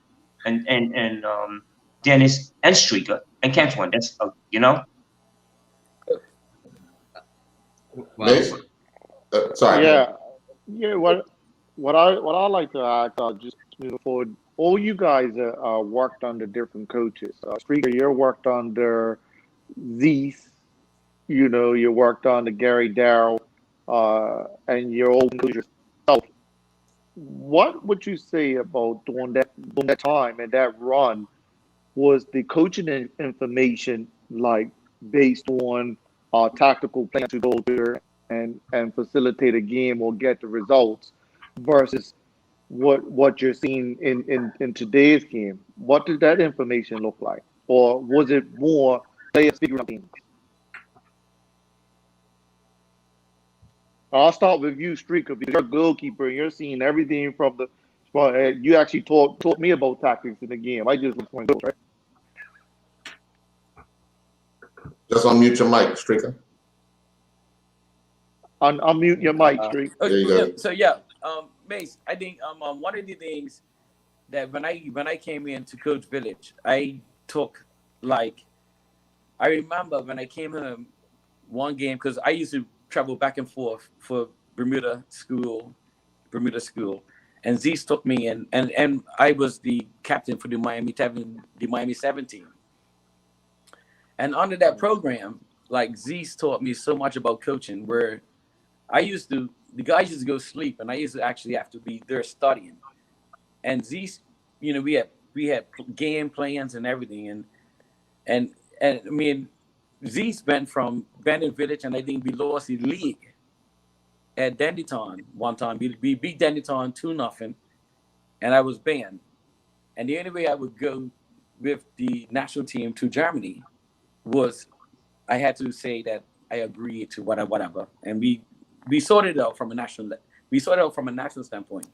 and Dennis and Streaker and Cantuan. That's Sorry. Yeah. What I like to add, just for all you guys worked under different coaches. Streaker, you worked under Zeus. You worked under Gary Darrell, and your old coach yourself. What would you say about during that time and that run was the coaching information like based on our tactical plan to go there and facilitate a game or get the results versus what you're seeing in today's game? What did that information look like? Or was it more players figuring out things? I'll start with you, Streaker, because you're a goalkeeper and you're seeing everything from the. Well, you actually taught me about tactics in the game. I just was going to go, right? Just unmute your mic, Streaker. Unmute your mic, Streak. There you go. So Mace, I think one of the things that when I came into Coach Village, I took like, I remember when I came home one game, because I used to travel back and forth for Bermuda school, and Zeus took me in, and I was the captain for the Miami 7 team. And under that program, like Zeus taught me so much about coaching, where the guys used to go sleep, and I used to actually have to be there studying. And Zeus, we had game plans and everything, and I mean, Zeus went from Bandon Village, and I think we lost the league at Dandytown one time. We beat Dandytown 2-0, and I was banned. And the only way I would go with the national team to Germany was I had to say that I agreed to whatever. And we sorted it out from a national standpoint.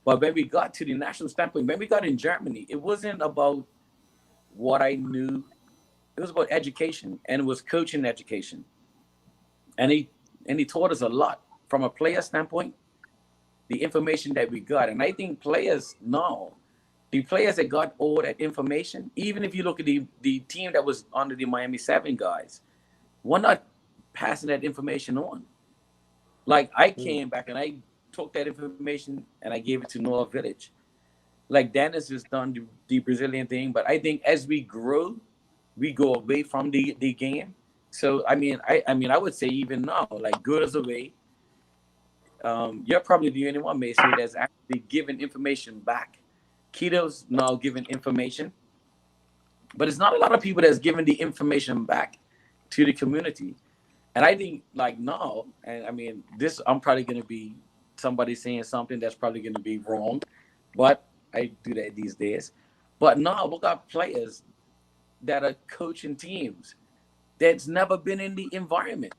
But when we got to the national standpoint, when we got in Germany, it wasn't about what I knew. It was about education, and it was coaching education. And he taught us a lot from a player standpoint, the information that we got. And I think players now, the players that got all that information, even if you look at the team that was under the Miami 7 guys, we're not passing that information on. Like I came back and I took that information and I gave it to North Village. Like Dennis has done the Brazilian thing, but I think as we grow, we go away from the game. So I mean, I would say even now, like goes away. You're probably the only one, Mason, that's actually giving information back. Keto's now giving information, but it's not a lot of people that's giving the information back to the community. And I think like now, and I mean, I'm probably going to be somebody saying something that's probably going to be wrong, but I do that these days. But now we got players that are coaching teams that's never been in the environment.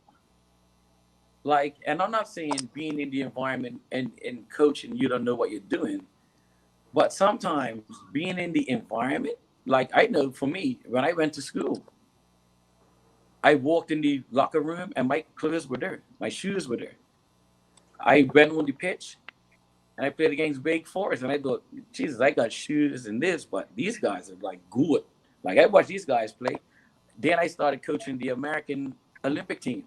Like, and I'm not saying being in the environment and coaching, you don't know what you're doing. But sometimes being in the environment, like I know for me, when I went to school, I walked in the locker room and my clothes were there. My shoes were there. I went on the pitch and I played against Wake Forest, and I thought, Jesus, I got shoes and this, but these guys are like good. Like I watched these guys play. Then I started coaching the American Olympic team.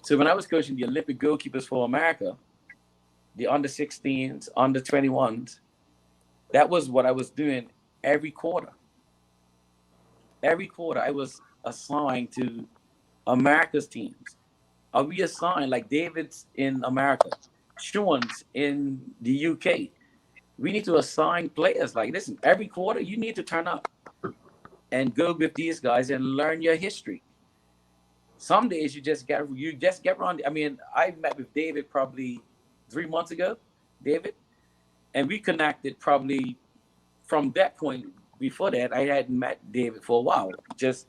So when I was coaching the Olympic goalkeepers for America, the under 16s, under 21s, that was what I was doing every quarter. Every quarter I was assigned to America's teams. I'll be assigned, like David's in America, Sean's in the UK. We need to assign players like, listen, every quarter you need to turn up and go with these guys and learn your history. Some days you just get around. I mean, I met with David probably 3 months ago, David, and we connected probably from that point. Before that, I hadn't met David for a while, just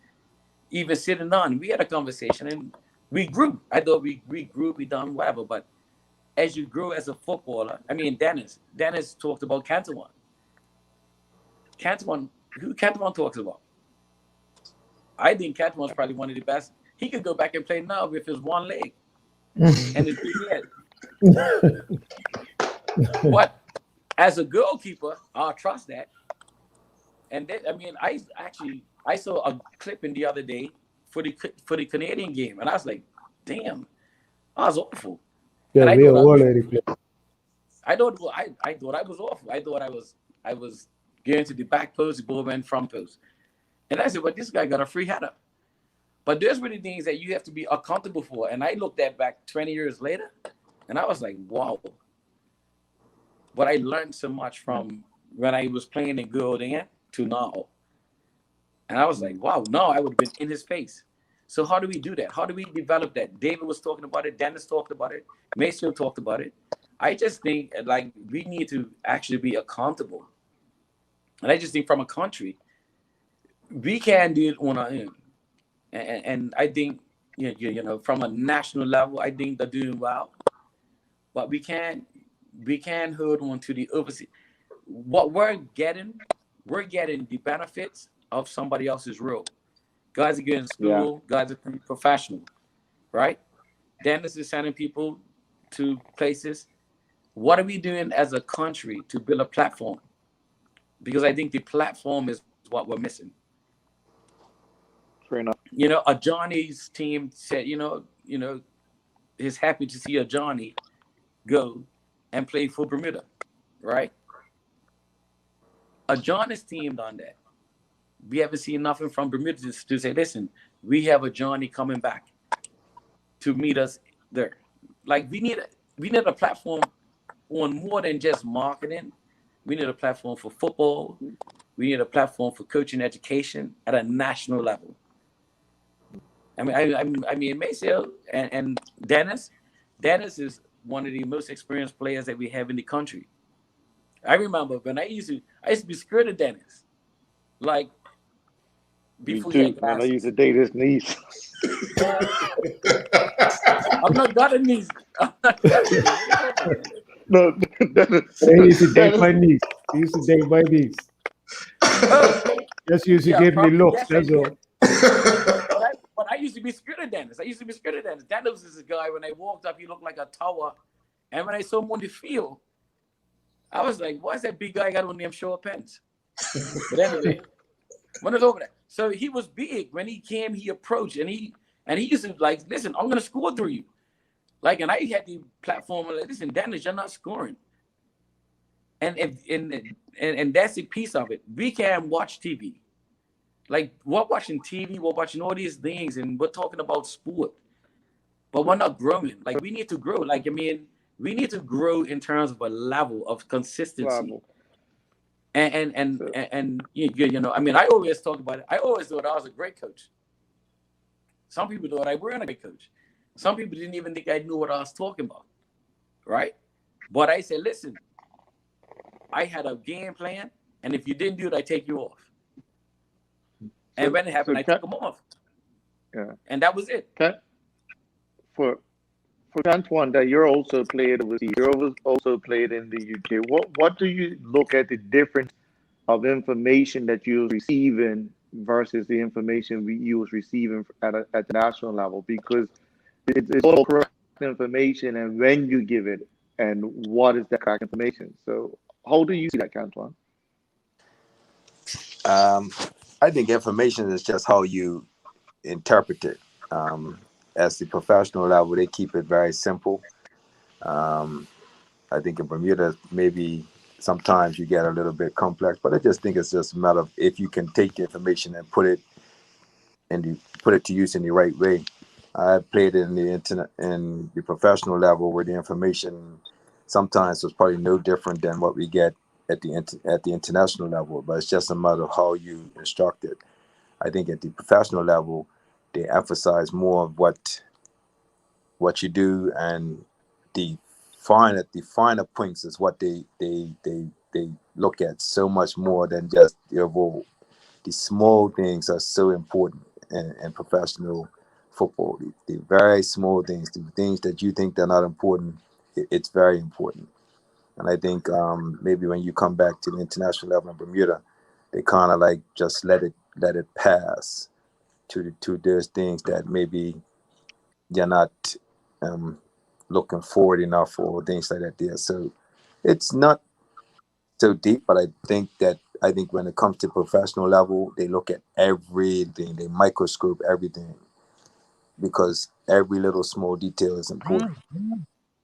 even sitting on. We had a conversation and we grew. I thought we grew, we done whatever. But as you grow as a footballer, I mean, Dennis talked about Cantuan. Who Cantuan talks about? I think Cantuan's probably one of the best. He could go back and play now with his one leg and his big head. But as a goalkeeper, I'll trust that. And then, I mean, I saw a clip in the other day for the Canadian game, and I was like, damn, I was awful. Yeah, I we are all ready play. I thought I was awful. I thought I was getting to the back post, the ball went front post. And I said, well, this guy got a free header. But there's really things that you have to be accountable for. And I looked at back 20 years later, and I was like, wow. But I learned so much from when I was playing in Gildan to now. And I was like, wow, no, I would have been in his face. So how do we do that? How do we develop that? David was talking about it. Dennis talked about it. Maceo talked about it. I just think like we need to actually be accountable. And I just think from a country, we can do it on our own. And I think, you know, from a national level, I think they're doing well. But we can't hold on to the overseas. What we're getting the benefits of somebody else's role. Guys are getting school, guys are professional, right? Dennis is sending people to places. What are we doing as a country to build a platform? Because I think the platform is what we're missing. Fair enough. You know, a Johnny's team said, you know, is happy to see a Johnny go and play for Bermuda, right? A Johnny's team done that. We haven't seen nothing from Bermuda to say, listen, we have a Johnny coming back to meet us there. Like we need a platform on more than just marketing. We need a platform for football. We need a platform for coaching education at a national level. I mean, Maceo and Dennis is one of the most experienced players that we have in the country. I remember when I used to be scared of Dennis. Like before he had Man, I glasses. used to date his niece. I'm not got a niece. No, He used to date my niece. He used to date my niece. Just used to give me looks. That's all. But I used to be scared of Dennis. Dennis is a guy, when I walked up, he looked like a tower. And when I saw him on the field, I was like, why is that big guy got on them short pants? But anyway, when it's over there. So he was big. When he came, he approached and he used to like, listen, I'm gonna score through you. Like, and I had the platform like, listen, Dennis, you're not scoring. And that's a piece of it. We can watch TV. Like we're watching TV, we're watching all these things, and we're talking about sport, but we're not growing. Like we need to grow. Like, I mean, we need to grow in terms of a level of consistency. And you know, I mean, I always talk about it. I always thought I was a great coach. Some people thought I weren't a great coach. Some people didn't even think I knew what I was talking about, right? But I said, listen, I had a game plan, and if you didn't do it, I take you off. And when it happened, I took them off. Yeah. And that was it. Okay. For Antoine, that you're also played overseas. You're also played in the UK. What do you look at the difference of information that you're receiving versus the information you was receiving at the national level? Because it's all correct information, and when you give it, and what is that correct information? So how do you see that, Antoine? I think information is just how you interpret it. As the professional level, they keep it very simple. I think in Bermuda, maybe sometimes you get a little bit complex, but I just think it's just a matter of if you can take the information and put it to use in the right way. I played in the professional level where the information sometimes was probably no different than what we get at the international level, but it's just a matter of how you instruct it. I think at the professional level, they emphasize more of what you do, and the finer points is what they look at so much more than just the overall. The small things are so important in professional football. The very small things, the things that you think they're not important, it's very important. And I think maybe when you come back to the international level in Bermuda, they kind of like just let it pass to those things that maybe you're not looking forward enough or things like that there. So it's not so deep, but I think when it comes to professional level, they look at everything, they microscope everything, because every little small detail is important.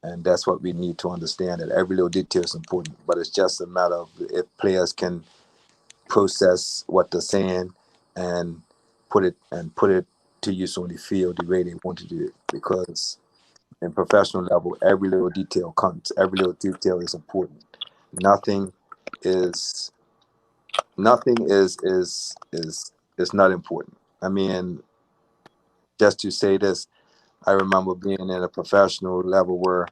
And that's what we need to understand, that every little detail is important. But it's just a matter of if players can process what they're saying and put it to use on the field the way they want to do it. Because in professional level, every little detail counts. Every little detail is important. Nothing is it's not important. I mean, just to say this, I remember being at a professional level where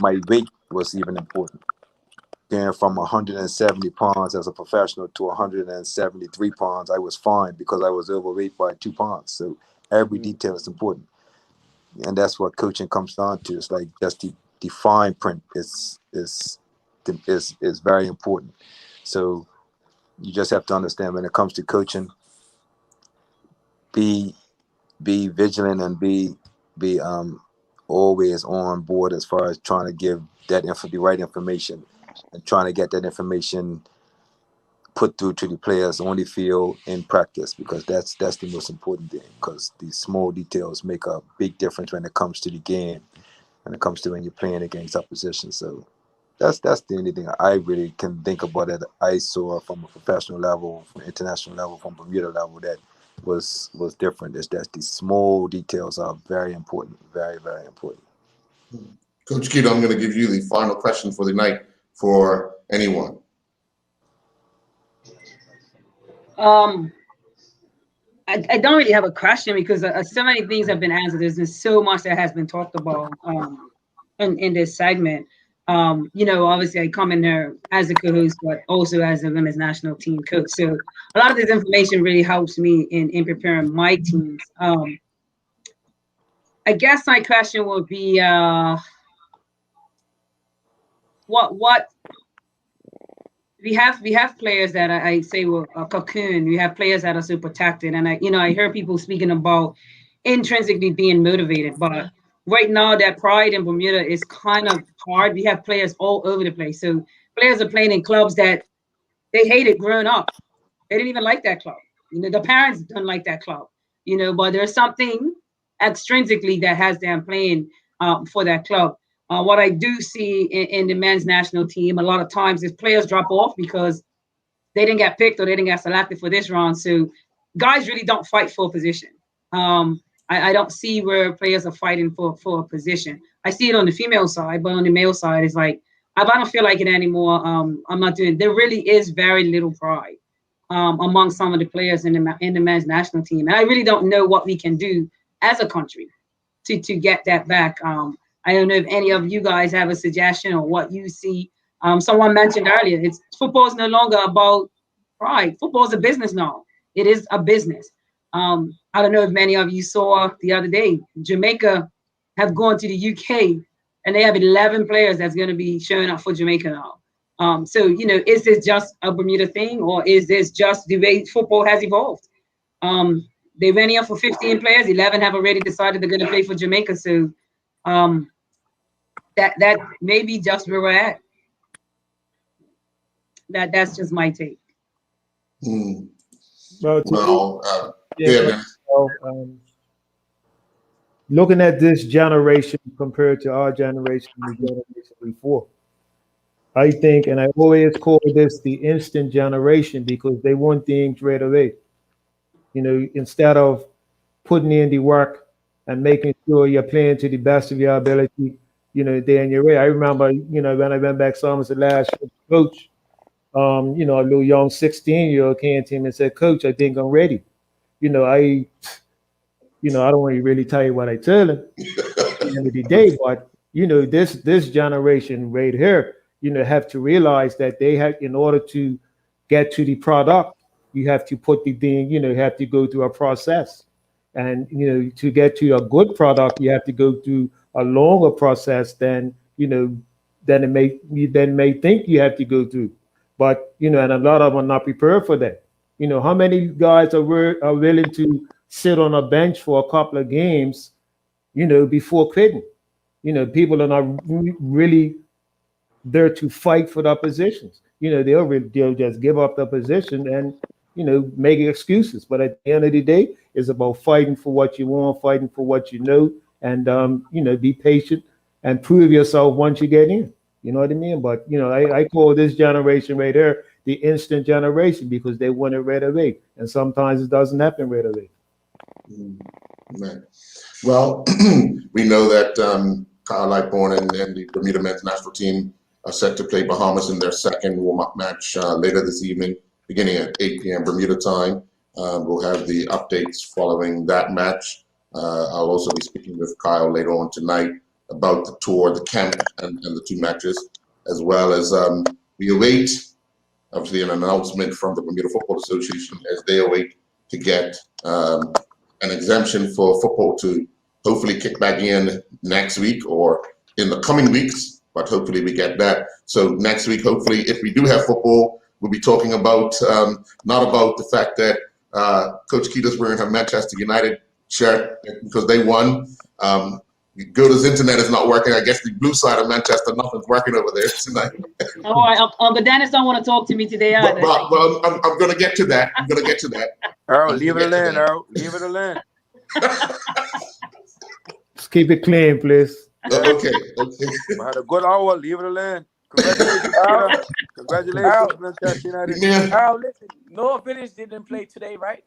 my weight was even important. Going from 170 pounds as a professional to 173 pounds, I was fine because I was overweight by 2 pounds. So every detail is important. And that's what coaching comes down to. It's like just the fine print is very important. So you just have to understand when it comes to coaching, be vigilant and be always on board as far as trying to give the right information and trying to get that information put through to the players on the field in practice, because that's the most important thing, because these small details make a big difference when it comes to the game, when it comes to when you're playing against opposition. So that's the only thing I really can think about that I saw from a professional level, from international level, from Bermuda level that was different. Is that the small details are very important, very, very important. Coach Keto, I'm going to give you the final question for the night for anyone. I don't really have a question because so many things have been answered. There's been so much that has been talked about in this segment. You know, obviously I come in there as a co-host, but also as a women's national team coach. So a lot of this information really helps me in preparing my teams. I guess my question would be, what we have players that I say were a cocoon. We have players that are so protected, and I hear people speaking about intrinsically being motivated, but right now that pride in Bermuda is kind of hard. We have players all over the place. So players are playing in clubs that they hated growing up. They didn't even like that club. You know, the parents don't like that club. You know, but there's something extrinsically that has them playing for that club. What I do see in the men's national team a lot of times is players drop off because they didn't get picked or they didn't get selected for this round. So guys really don't fight for a position. I don't see where players are fighting for a position. I see it on the female side, but on the male side, it's like, if I don't feel like it anymore, I'm not doing it. There really is very little pride among some of the players in the men's national team. And I really don't know what we can do as a country to get that back. I don't know if any of you guys have a suggestion or what you see. Someone mentioned earlier, football is no longer about pride. Football is a business now. It is a business. I don't know if many of you saw the other day, Jamaica have gone to the UK and they have 11 players that's going to be showing up for Jamaica now. So, you know, is this just a Bermuda thing, or is this just the way football has evolved? They went here for 15 players, 11 have already decided they're going to play for Jamaica. So that may be just where we're at. That's just my take. Looking at this generation compared to our generation, the generation before, I think, and I always call this the instant generation because they want things right away. You know, instead of putting in the work and making sure you're playing to the best of your ability, you know, day in your way. I remember, you know, when I went back some as the last coach, you know, a little young 16-year-old came to him and said, "Coach, I think I'm ready." You know, I don't want to really tell you what I tell him at the end of the day, but you know, this generation right here, you know, have to realize that they have, in order to get to the product, you have to put the thing, you know, you have to go through a process. And, you know, to get to a good product, you have to go through a longer process than, you know, than you may think you have to go through. But, you know, and a lot of them are not prepared for that. You know, how many guys are willing to sit on a bench for a couple of games, you know, before quitting? You know, people are not really there to fight for their positions. You know, they'll just give up their position and, you know, make excuses. But at the end of the day, it's about fighting for what you want, fighting for what you know, and, you know, be patient and prove yourself once you get in. You know what I mean? But, you know, I call this generation right here the instant generation because they want it right away. And sometimes it doesn't happen right away. Right. Well, we know that Kyle Lightbourne and the Bermuda men's national team are set to play Bahamas in their second warm-up match later this evening, beginning at 8 p.m. Bermuda time. We'll have the updates following that match. I'll also be speaking with Kyle later on tonight about the tour, the camp, and the 2 matches, as well as we await, obviously, an announcement from the Bermuda Football Association as they await to get an exemption for football to hopefully kick back in next week or in the coming weeks, but hopefully we get that. So next week, hopefully, if we do have football, we'll be talking about, not about the fact that Coach Keita's wearing her Manchester United shirt because they won. Gilda's internet is not working. I guess the blue side of Manchester, nothing's working over there tonight. Oh, Uncle Dennis don't want to talk to me today either. Well, I'm going to get to that. Earl, leave it alone, Earl. Leave it alone. Just keep it clean, please. Okay. We had a good hour. Leave it alone. Congratulations, Peter. Congratulations, Manchester United. Yeah. Earl, listen, Noah Village didn't play today, right?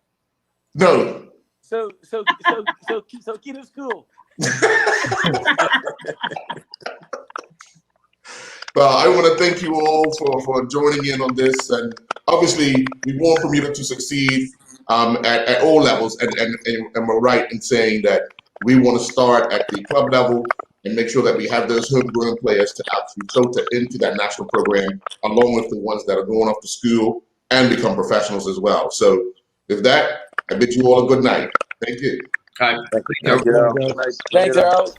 No. So Keita's cool. Well, I want to thank you all for joining in on this, and obviously we want Bermuda to succeed at all levels, and we're right in saying that we want to start at the club level and make sure that we have those homegrown players to actually filter into that national program, along with the ones that are going off to school and become professionals as well. So with that, I bid you all a good night. Thank you. All right. Thank you. Thanks, Earl.